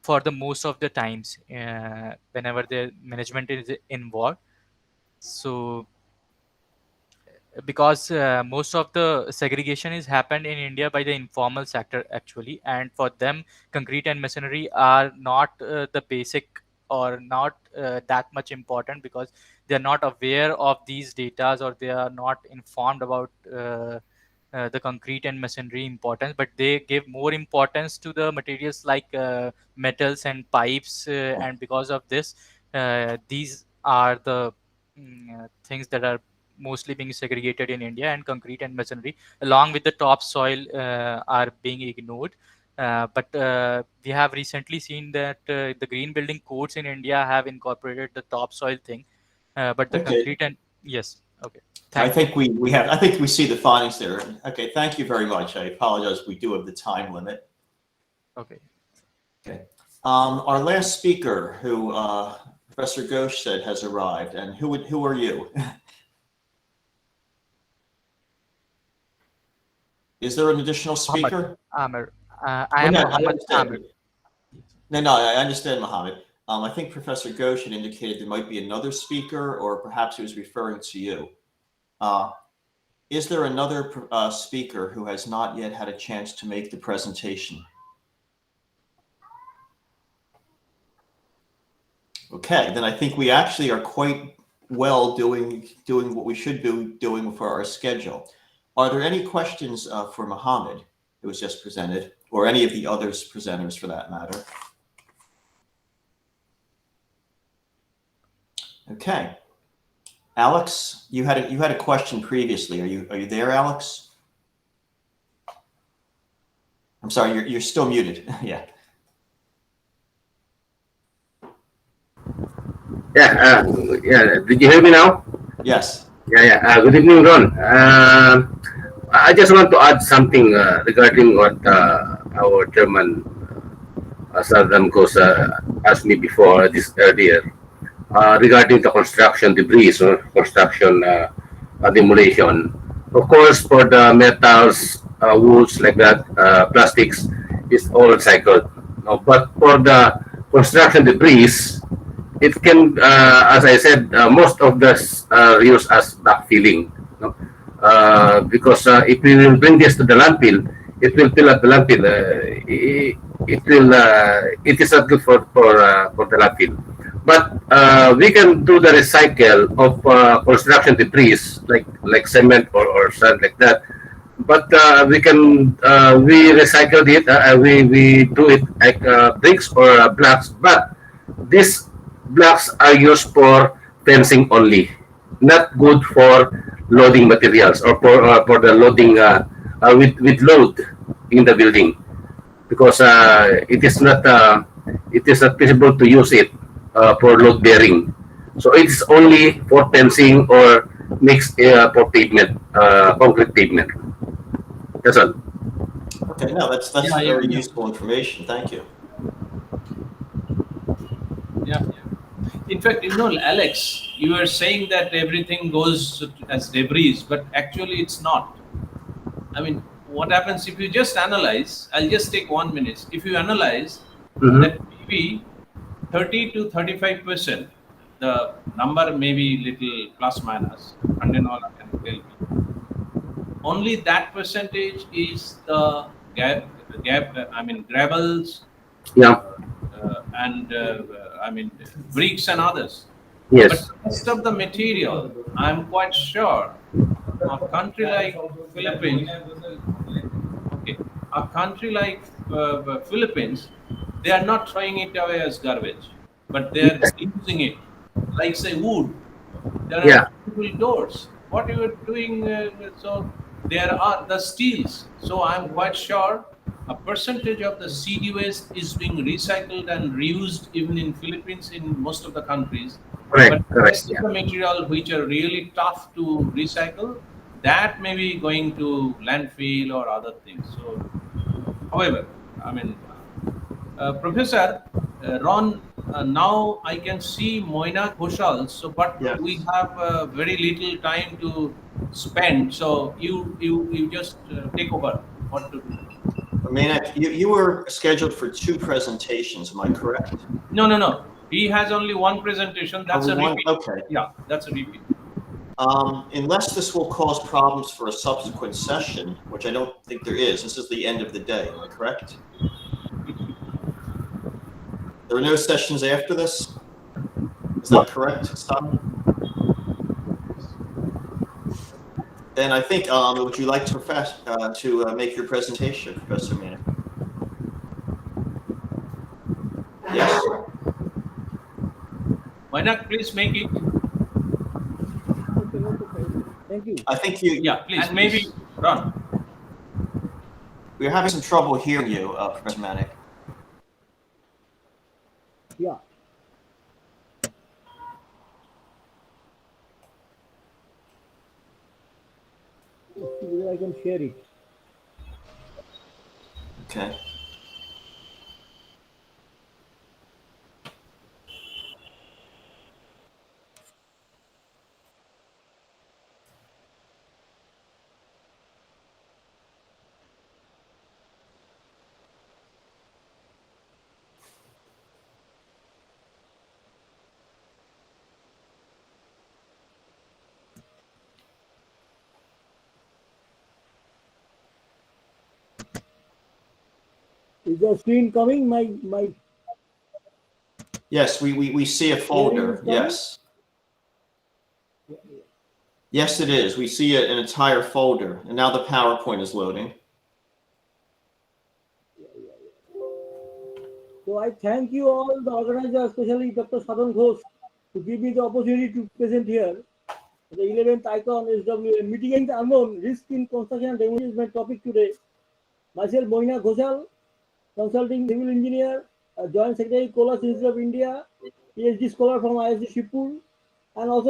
for the most of the times whenever the management is involved. So because most of the segregation is happened in India by the informal sector actually, and for them concrete and masonry are not the basic, or not that much important, because they are not aware of these datas, or they are not informed about the concrete and masonry importance, but they give more importance to the materials like metals and pipes, and because of this these are the things that are mostly being segregated in India, and concrete and masonry, along with the topsoil, are being ignored. But we have recently seen that the green building codes in India have incorporated the topsoil thing, but the Okay. concrete and yes, okay. I Thank you. think I think we see the findings there. Okay, thank you very much. I apologize. We do have the time limit. Okay. Okay. Our last speaker, who Professor Ghosh said has arrived, and who are you? Is there an additional speaker? Amir. I Well, am no, I Muhammad understand. Amir. No, I understand, Mohammed. I think Professor Ghosh had indicated there might be another speaker, or perhaps he was referring to you. Is there another speaker who has not yet had a chance to make the presentation? Okay, then I think we actually are quite well doing what we should be doing for our schedule. Are there any questions for Mohammed, who was just presented, or any of the other presenters for that matter? Okay, Alex, you had a question previously. Are you there, Alex? I'm sorry, you're still muted. Yeah. Yeah. Did you hear me now? Yes. Yeah. Good evening, Ron. I just want to add something regarding what our chairman, Saddam Ghosh, asked me before this earlier regarding the construction debris or construction demolition. Of course, for the metals, woods like that, plastics, is all recycled. No, but for the construction debris, it can, as I said, most of this reuse as backfilling. No? Because if we will bring this to the landfill, it will fill up the landfill. It is not good for the landfill. But we can do the recycle of construction debris like cement or sand like that. But we recycle it. We do it like bricks or blocks. But these blocks are used for fencing only, not good for loading materials or for the loading with load in the building, because it is not feasible to use it for load bearing. So it's only for fencing or mixed for pavement, concrete pavement. That's all. Okay, no, that's very useful information. Thank you. Yeah. In fact, Alex, you are saying that everything goes as debris, but actually it's not. I mean, what happens if you just analyze? I'll just take 1 minute. If you analyze that maybe 30 to 35%, the number may be little plus minus, and then all I can tell you. Only that percentage is the gravels, and bricks and others. Yes. But the rest of the material, I'm quite sure, a country like Philippines, they are not throwing it away as garbage, but they are using it, like say wood. There are beautiful doors. What you are doing? So there are the steels. So I'm quite sure a percentage of the CD waste is being recycled and reused even in Philippines, in most of the countries. But the rest of the material which are really tough to recycle, that may be going to landfill or other things. So, however, Professor Ron, now I can see Moina Ghoshal. So, but we have very little time to spend. So you just take over. What to do? Mainak, you were scheduled for 2 presentations, am I correct? No. He has only 1 presentation. That's a repeat. Okay. Yeah, that's a repeat. Unless this will cause problems for a subsequent session, which I don't think there is. This is the end of the day, am I correct? There are no sessions after this? Is that correct, Sam? Then I think, would you like to make your presentation, Professor Mainak? Yes. Why not please make it? Thank you. I think you. Yeah, please, and maybe run. We're having some trouble hearing you, Professor Manik. Yeah. Let's see whether I can share it. Okay. Is the screen coming? My Yes, we see a folder. coming? Yes. Yes, it is. We see an entire folder, and now the PowerPoint is loading. So I thank you all, the organizer, especially Dr. Sadhan Ghosh, to give me the opportunity to present here. The 11th IconSWM Mitigating the Unknown Risk in Construction and Demolition is my topic today. Myself, Moina Ghoshal, consulting civil engineer, Joint Secretary, Colas Institute of India, PhD scholar from ISD Shipur, and also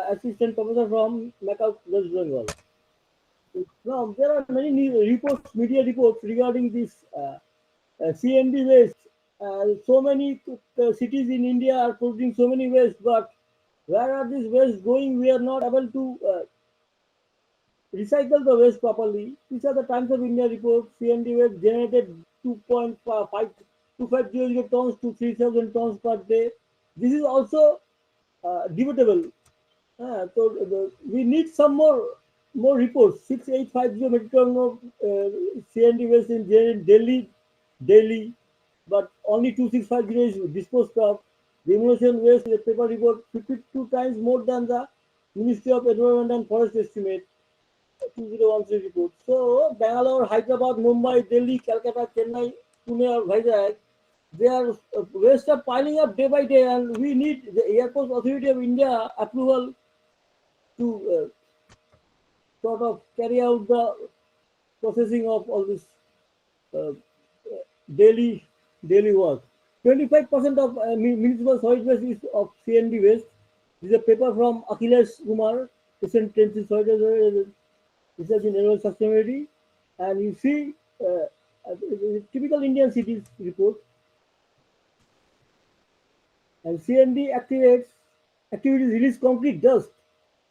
assistant professor from Macau, West Bengal. Now, there are many reports, media reports regarding this CND waste. So many cities in India are producing so many waste, but where are these waste going? We are not able to recycle the waste properly. These are the Times of India report. CND waste generated 2.5 tons to 3,000 tons per day. This is also debatable. We need some more reports. 6850 metric ton of CND waste in generated daily, but only 2650 is disposed of. Demolition waste is a paper report 52 times more than the Ministry of Environment and Forest estimate. 2013 report. So Bangalore, Hyderabad, Mumbai, Delhi, Calcutta, Chennai, Pune, or Vizag, their waste are piling up day by day, and we need the Airports Authority of India approval to sort of carry out the processing of all this uh, daily work. 25% of municipal solid waste is of CND waste. This is a paper from Akhilesh Kumar, recent tendency solid waste research in environmental sustainability, and you see typical Indian cities report. And CND activities release concrete dust.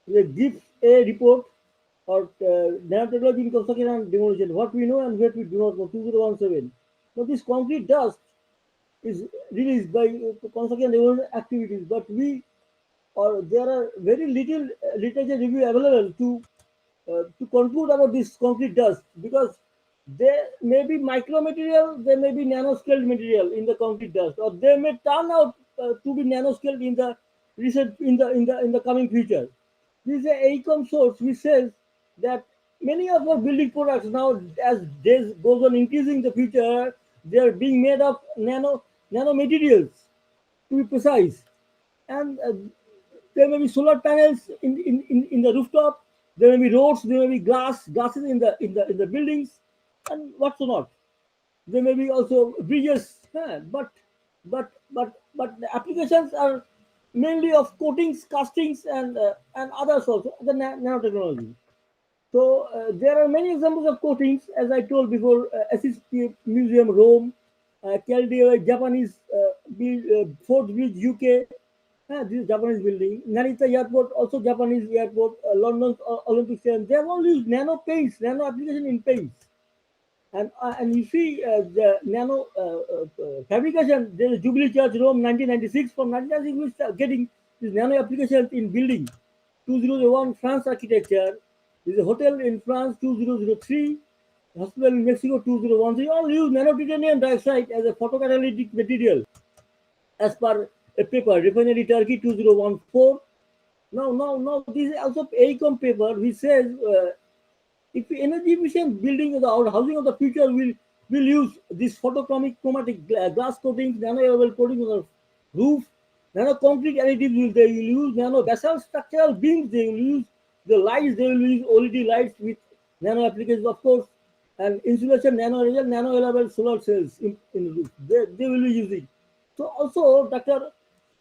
It gives a report or nanotechnology in construction and demolition, what we know and what we do not know, 2017. So this concrete dust is released by construction and demolition activities, but there are very little literature review available to conclude about this concrete dust, because there may be micromaterial, there may be nanoscaled material in the concrete dust, or they may turn out to be nanoscaled in the recent in the coming future. This is a AECOM source which says that many of our building products now, as days goes on increasing the future, they are being made of nanomaterials, to be precise, and there may be solar panels in the rooftop. There may be roads. There may be glasses in the buildings, and what's not. There may be also bridges, but the applications are mainly of coatings, castings, and others also the nanotechnology. So there are many examples of coatings, as I told before. SSP Museum, Rome, KLDA, Japanese Fort Bridge, UK. This is Japanese building. Narita Airport, also Japanese airport. London Olympic Stadium. They have all used nano paints, nano application in paints. And you see the nano fabrication. There is Jubilee Church, Rome, 1996. From 1996, we start getting this nano applications in building. 2001, France architecture. There is a hotel in France, 2003. Hospital in Mexico, 2001. They all use nanotitanium dioxide as a photocatalytic material, as per a paper, Refinery Turkey 2014. Now, this is also AECOM paper which says if energy efficient building or housing of the future will use this chromatic glass coatings, nano coatings on the roof, nano concrete additives they will use, nano basalt structural beams they will use, The lights, they will use OLED lights with nano applications, of course, and insulation, nano result, nano level solar cells in roof. They will be using. So also, Dr.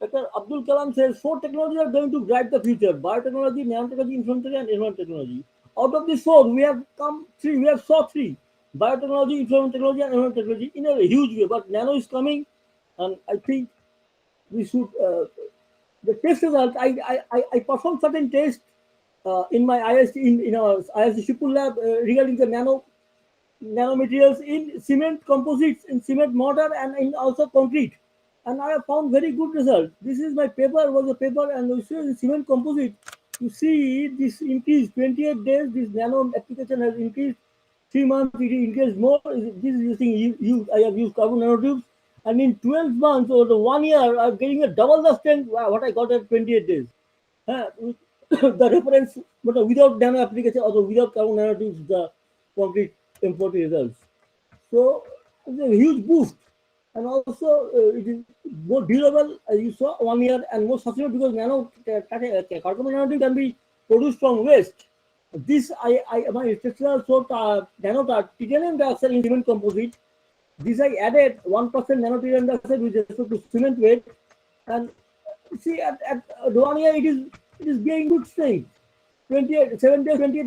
Abdul Kalam says 4 technologies are going to drive the future: biotechnology, nanotechnology, information, and environment technology. Out of these 4, we have come 3. We have saw 3: biotechnology, information technology, and environment technology in a huge way. But nano is coming, and I think we should. The test result, I performed certain tests in my IST in our IST Shipul lab regarding the nanomaterials in cement composites, in cement mortar, and in also concrete, and I have found very good result. This is my paper, was a paper, and you see in cement composite, you see this increase 28 days. This nano application has increased 3 months. It increased more. This is using I have used carbon nanotubes, and in 12 months or the 1 year, I'm getting a double the strength what I got at 28 days. The reference, but without nano application or without carbon nanotubes, the complete M40 results. So it's a huge boost, and also it is more durable, as you saw, 1 year, and more sustainable because carbon nanotube can be produced from waste. This my structural nano titanium dioxide in cement composite. This I added 1% nanotitanium dioxide with respect to cement weight, and see at 1 year it is being good strength. 28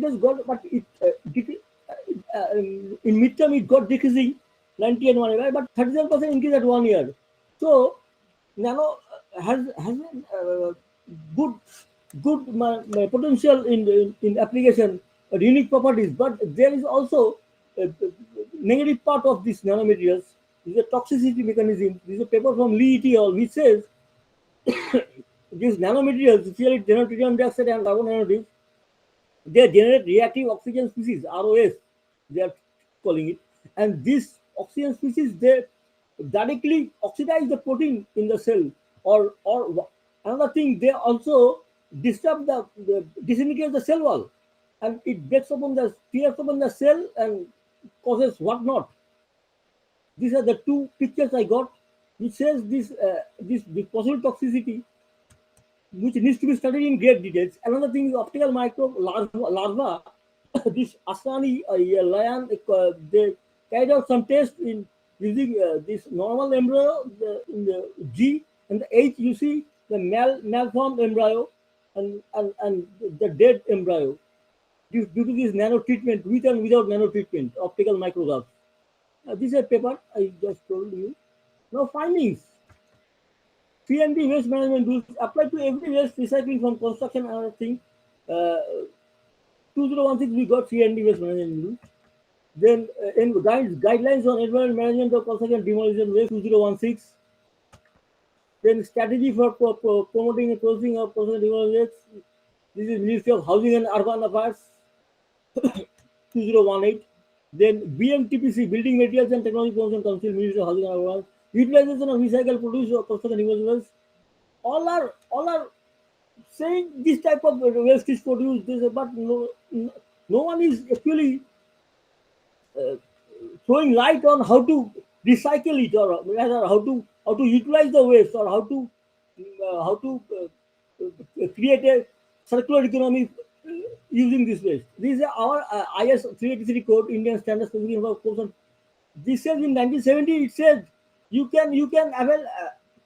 days got, but it in midterm it got decreasing 90 and 1 year, but 37% increase at 1 year. So nano has good potential in application, unique properties, but there is also a negative part of these nanomaterials. This is a toxicity mechanism. This is a paper from Lee et al. Which says these nanomaterials, especially titanium dioxide and carbon nanotubes, they generate reactive oxygen species, ROS, they are calling it. And these oxygen species, they directly oxidize the protein in the cell. Or another thing, they also disturb disintegrate the cell wall. And it breaks open tears open the cell and causes whatnot. These are the 2 pictures I got, which says this possible toxicity, which needs to be studied in great details. Another thing is optical microbe larva. This Asrani lion, they carried out some tests in using this normal embryo in the G and the H. You see the malformed embryo and the dead embryo due to this nano treatment, with and without nano treatment, optical micrographs. This is a paper I just told you. Now findings. C&D waste management rules apply to every waste recycling from construction and other thing. 2016 we got C&D waste management rules. Then guidelines on environment management of construction demolition waste 2016. Then strategy for promoting and processing of construction demolition waste. This is Ministry of Housing and Urban Affairs 2018. Then BMTPC, Building Materials and Technology Promotion Council, Ministry of Housing and Urban Affairs. Utilization of recycled produce of construction demolition. All are saying this type of waste is produced, but no one is actually throwing light on how to recycle it, or rather how to utilize the waste, or how to create a circular economy using this waste. This is our IS 383 code, Indian Standard Specification for Coast. This says in 1970 it says you can avail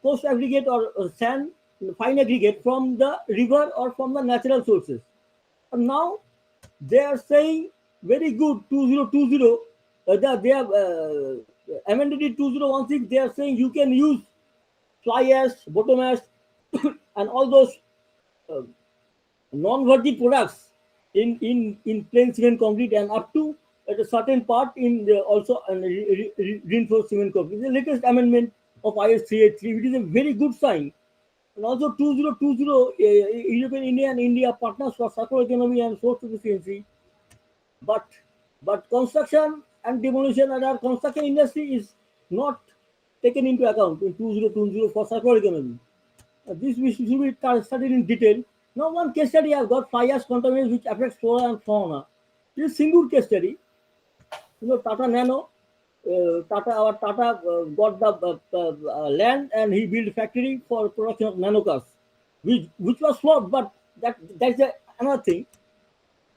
coast aggregate or sand, fine aggregate from the river or from the natural sources. And now they are saying very good 2020. They have amended it 2016. They are saying you can use fly ash, bottom ash, and all those non-virgin products in plain cement concrete, and up to at a certain part in the also reinforced cement concrete. The latest amendment of IS 383, which is a very good sign. And also 2020, European Union and India partners for circular economy and source efficiency. But construction and demolition and our construction industry is not taken into account in 2020 for circular economy. This we should be studied in detail. Now one case study I have got fly ash contaminants which affects flora and fauna. This is single case study. Tata Nano, Tata got the land and he built a factory for production of nano cars, which was flawed, but that's another thing.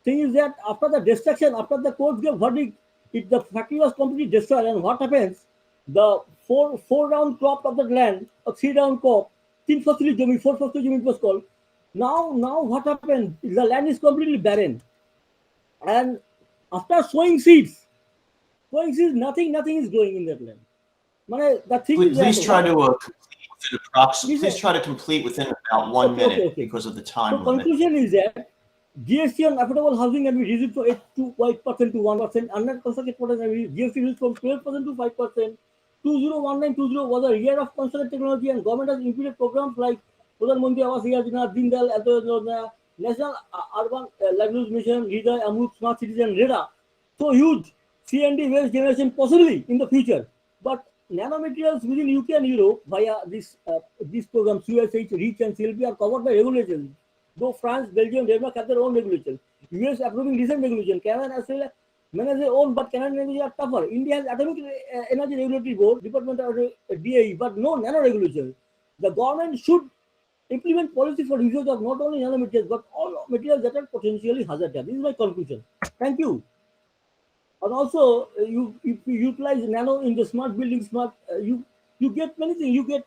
thing is that after the destruction, after the court gave verdict, the factory was completely destroyed. And what happens? The four round crop of the land, a 3 round crop, 3 fasli jami, 4 fasli jami it was called. Now what happened? The land is completely barren. And after sowing seeds, nothing is growing in that land. The thing is Please try to Please try to complete within about 1 minute because of the time So limit. conclusion is that GST on affordable housing can be reduced from 8% to 1%. Under constructed products can be GST reduced from 12% to 5%. 2019-20 was a year of construction technology, and government has implemented programs like Pradhan Mantri Awas Yojana, Deen Dayal Antyodaya Yojana, National Urban Livelihood Mission, Hriday, Amrut, Smart Cities, and RERA. So huge C&D waste generation possibly in the future. But nanomaterials within UK and Europe via this programs, USH, REACH, and CLP are covered by regulations. Though France, Belgium, Denmark have their own regulations. US approving recent regulation. Canada and Australia manage their own, but Canadian regulations are tougher. India has Atomic Energy Regulatory Board, Department of DAE, but no nano regulations. The government should implement policy for usage of not only nanomaterials but all materials that are potentially hazardous. This is my conclusion. Thank you. And also, if you utilize nano in the smart building, you get many things. You get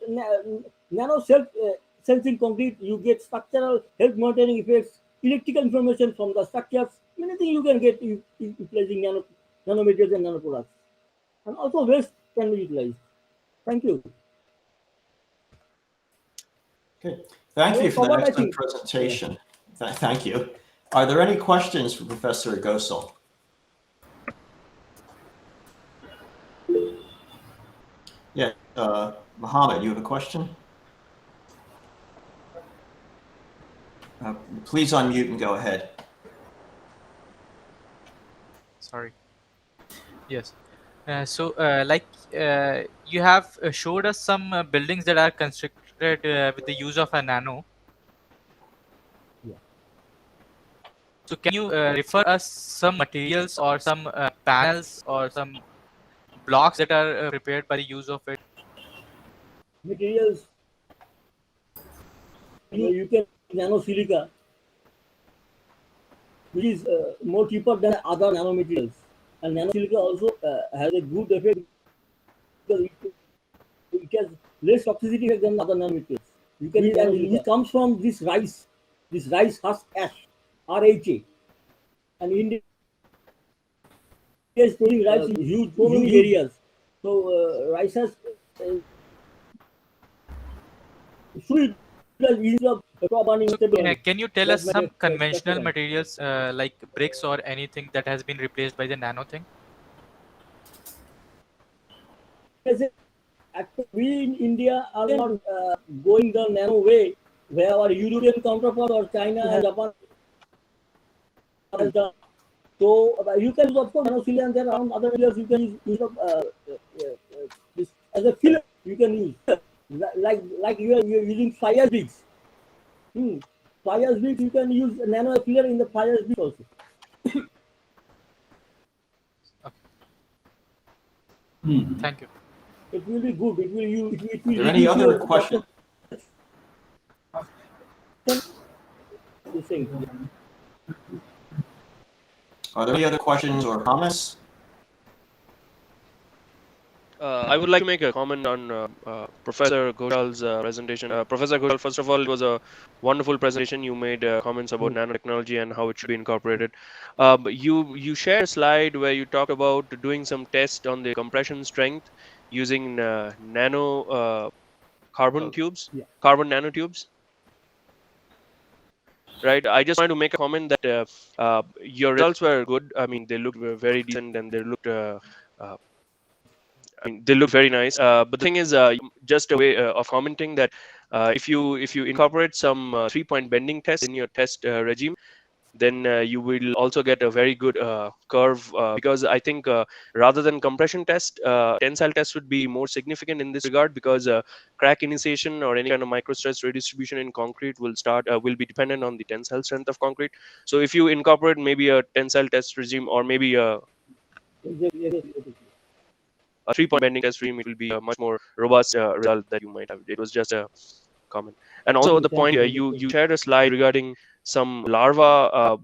nano self-sensing concrete. You get structural health monitoring effects, electrical information from the structures. Many things you can get utilizing nanomaterials and nanoproducts. And also waste can be utilized. Thank you. Okay. Thank you for that excellent presentation. Thank you. Are there any questions for Professor Gosal? Yeah, Mohammed, you have a question? Please unmute and go ahead. Sorry. Yes. You have showed us some buildings that are constructed with the use of a nano. Yeah. So can you refer us some materials or some panels or some blocks that are prepared by the use of it? Materials. You can nano silica, which is more cheaper than other nanomaterials. And nano silica also has a good effect because it has less toxicity effect than other nanomaterials. You can it comes from this rice husk ash, RHA, and India is producing rice in huge areas. So rice has should can you tell us some conventional materials like bricks or anything that has been replaced by the nano thing? We in India are not going the nano way, where our European counterpart or China and Japan has done. So you can use, of course, nano silica, and there are other materials you can use this as a filler. You can use like you are using fire bricks. Fire bricks, you can use nano filler in the fire bricks also. Thank you. It will be good. It will. Are there any other questions? Are there any other questions or comments? I would like to make a comment on Professor Ghosal's presentation. Professor Ghosal, first of all, it was a wonderful presentation. You made comments about nanotechnology and how it should be incorporated. You shared a slide where you talked about doing some tests on the compression strength using nano carbon tubes, carbon nanotubes. Right. I just wanted to make a comment that your results were good. I mean, they looked very decent and they looked. They look very nice. But the thing is, just a way of commenting that if you incorporate some 3-point bending tests in your test regime, then you will also get a very good curve because I think rather than compression test, tensile test would be more significant in this regard because crack initiation or any kind of microstress redistribution in concrete will be dependent on the tensile strength of concrete. So if you incorporate maybe a tensile test regime or maybe a 3-point bending test regime, it will be a much more robust result that you might have. It was just a comment. And also the point you shared a slide regarding some larva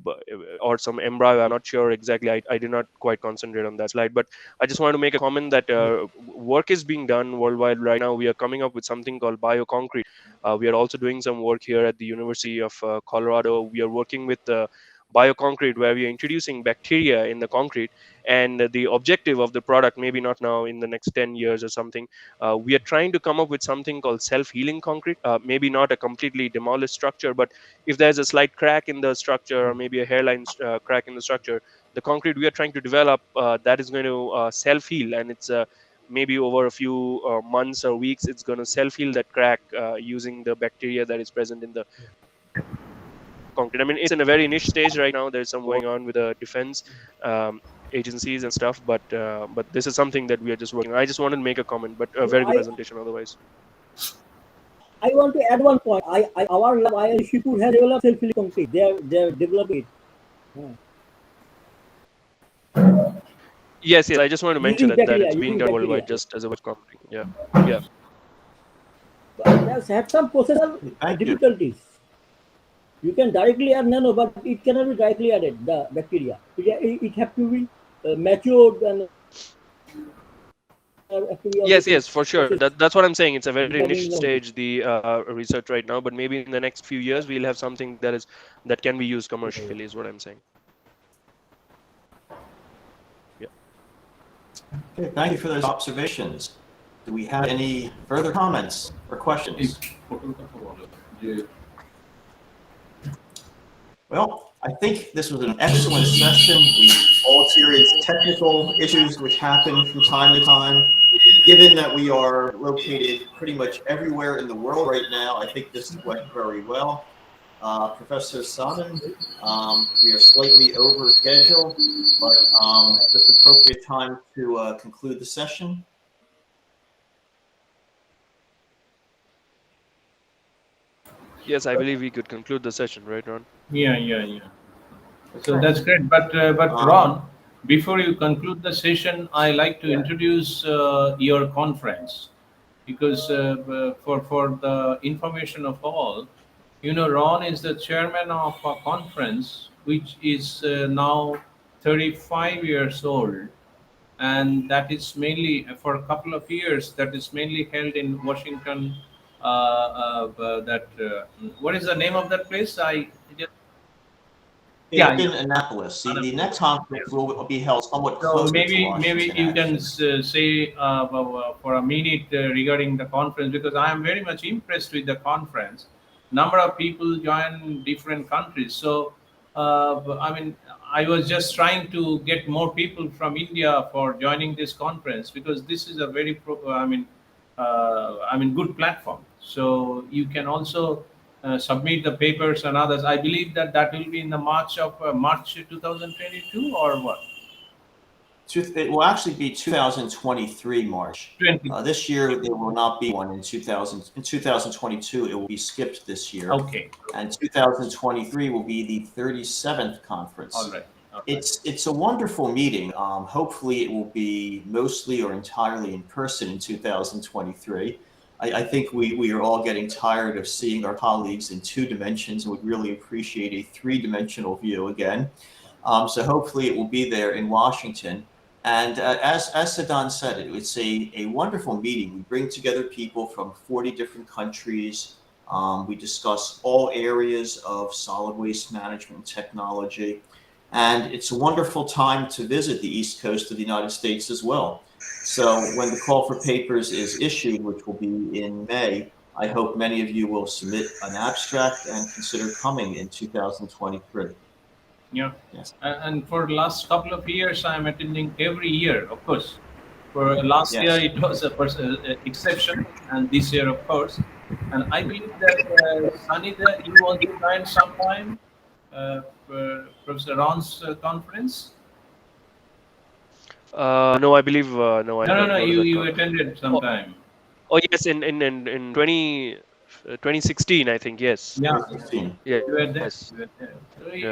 or some embryo. I'm not sure exactly. I did not quite concentrate on that slide, but I just want to make a comment that work is being done worldwide right now. We are coming up with something called bioconcrete. We are also doing some work here at the University of Colorado. We are working with bioconcrete, where we are introducing bacteria in the concrete, and the objective of the product, maybe not now, in the next 10 years or something, we are trying to come up with something called self-healing concrete. Maybe not a completely demolished structure, but if there's a slight crack in the structure, or maybe a hairline crack in the structure, the concrete we are trying to develop, that is going to self-heal, and it's maybe over a few months or weeks, it's going to self-heal that crack using the bacteria that is present in the concrete. I mean, it's in a very niche stage right now. There's some going on with the defense agencies and stuff, but this is something that we are just working on. I just wanted to make a comment, but a very good presentation otherwise. I want to add one point. Our lab, ISWMAW, has developed self-healing concrete. They developed it. Yes, I just wanted to mention that it's being done bacteria. worldwide, just as a concrete. Yeah. But it has had some processual difficulties. You can directly add nano, but it cannot be directly added, the bacteria. It has to be matured and yes, for sure. That's what I'm saying. It's a very niche stage, the research right now, but maybe in the next few years we'll have something that can be used commercially, is what I'm saying. Yeah. Okay, thank you for those observations. Do we have any further comments or questions? Well, I think this was an excellent session. We all experienced technical issues which happen from time to time. Given that we are located pretty much everywhere in the world right now, I think this went very well. Professor Saman, we are slightly over schedule, but just appropriate time to conclude the session. Yes, I believe we could conclude the session, right, Ron? Yeah. So that's great. But Ron, before you conclude the session, I like to introduce your conference, because for the information of all, Ron is the chairman of a conference which is now 35 years old, and that is mainly for a couple of years. That is mainly held in Washington. What is the name of that place? Annapolis. See, the next conference will be held somewhat closer to Washington. Maybe you can say for a minute regarding the conference, because I am very much impressed with the conference. Number of people join different countries. So, I was just trying to get more people from India for joining this conference, because this is a very good platform. So you can also submit the papers and others. I believe that will be in the March 2022 or what? It will actually be 2023 March. This year there will not be one. In 2022 it will be skipped this year. Okay. And 2023 will be the 37th conference. All right. It's a wonderful meeting. Hopefully it will be mostly or entirely in person in 2023. I think we are all getting tired of seeing our colleagues in 2 dimensions, and would really appreciate a 3-dimensional view again. So hopefully it will be there in Washington. And as Sadan said, it's a wonderful meeting. We bring together people from 40 different countries. We discuss all areas of solid waste management technology. And it's a wonderful time to visit the East Coast of the United States as well. So when the call for papers is issued, which will be in May, I hope many of you will submit an abstract and consider coming in 2023. Yeah. Yes. And for the last couple of years, I'm attending every year, of course. For last year, it was a exception, and this year, of course. And I believe that Sanida, you want to join sometime Professor Ron's conference? No, I believe no. No. You attended sometime. Oh yes, in 2016, I think. Yes. Yeah. 2016. Yeah. You were there. Yes.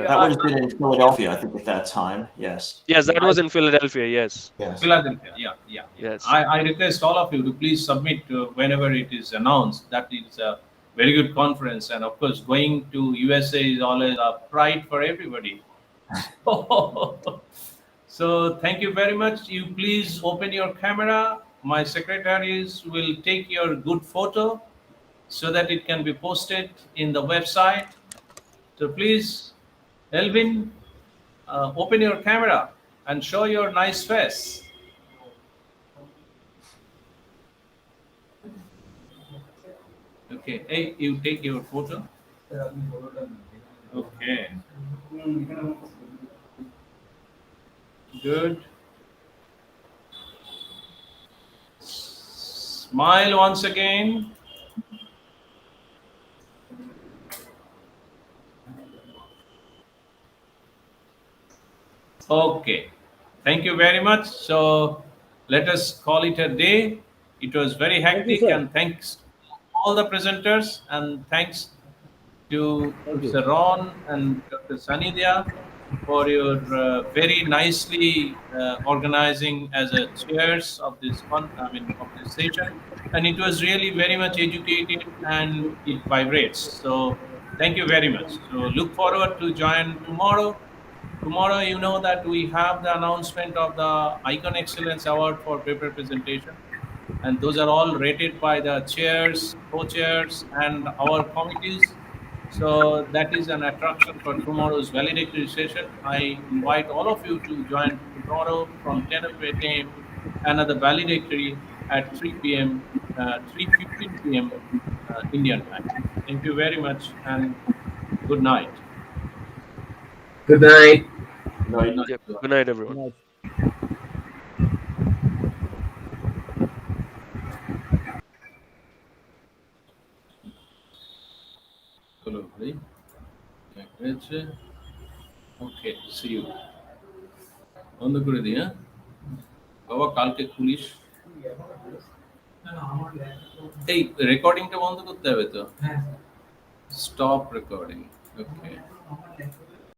That would have been in Philadelphia, I think, at that time. Yes. Yes, that was in Philadelphia. Yes. Philadelphia. Yeah. Yes. I request all of you to please submit whenever it is announced. That is very good conference, and of course, going to USA is always a pride for everybody. So thank you very much. You please open your camera. My secretaries will take your good photo so that it can be posted in the website. So please, Elvin, open your camera and show your nice face. Okay, hey, you take your photo. Okay, good. Smile once again. Okay, thank you very much. So let us call it a day. It was very Thank you, hectic, sir. and thanks to all the presenters, and thanks to Thank you. Professor Ron and Dr. Sanidhya for your very nicely organizing as a chairs of this of this session, and it was really very much educated and it vibrates. So thank you very much. So look forward to join tomorrow. Tomorrow, you know that we have the announcement of the Icon Excellence Award for paper presentation, and those are all rated by the chairs, co-chairs, and our committees. So that is an attraction for tomorrow's valedictory session. I invite all of you to join tomorrow from 10 a.m. another valedictory at 3 p.m., 3:15 p.m. Indian time. Thank you very much and good night. Good night. Night. Good night. Yep. Good night, everyone. Nice. চলো ভাই এক হয়েছে ওকে C you বন্ধ করে দিই হ্যাঁ বাবা কালকে খুলিস এই রেকর্ডিংটা বন্ধ করতে হবে তো স্টপ রেকর্ডিং ওকে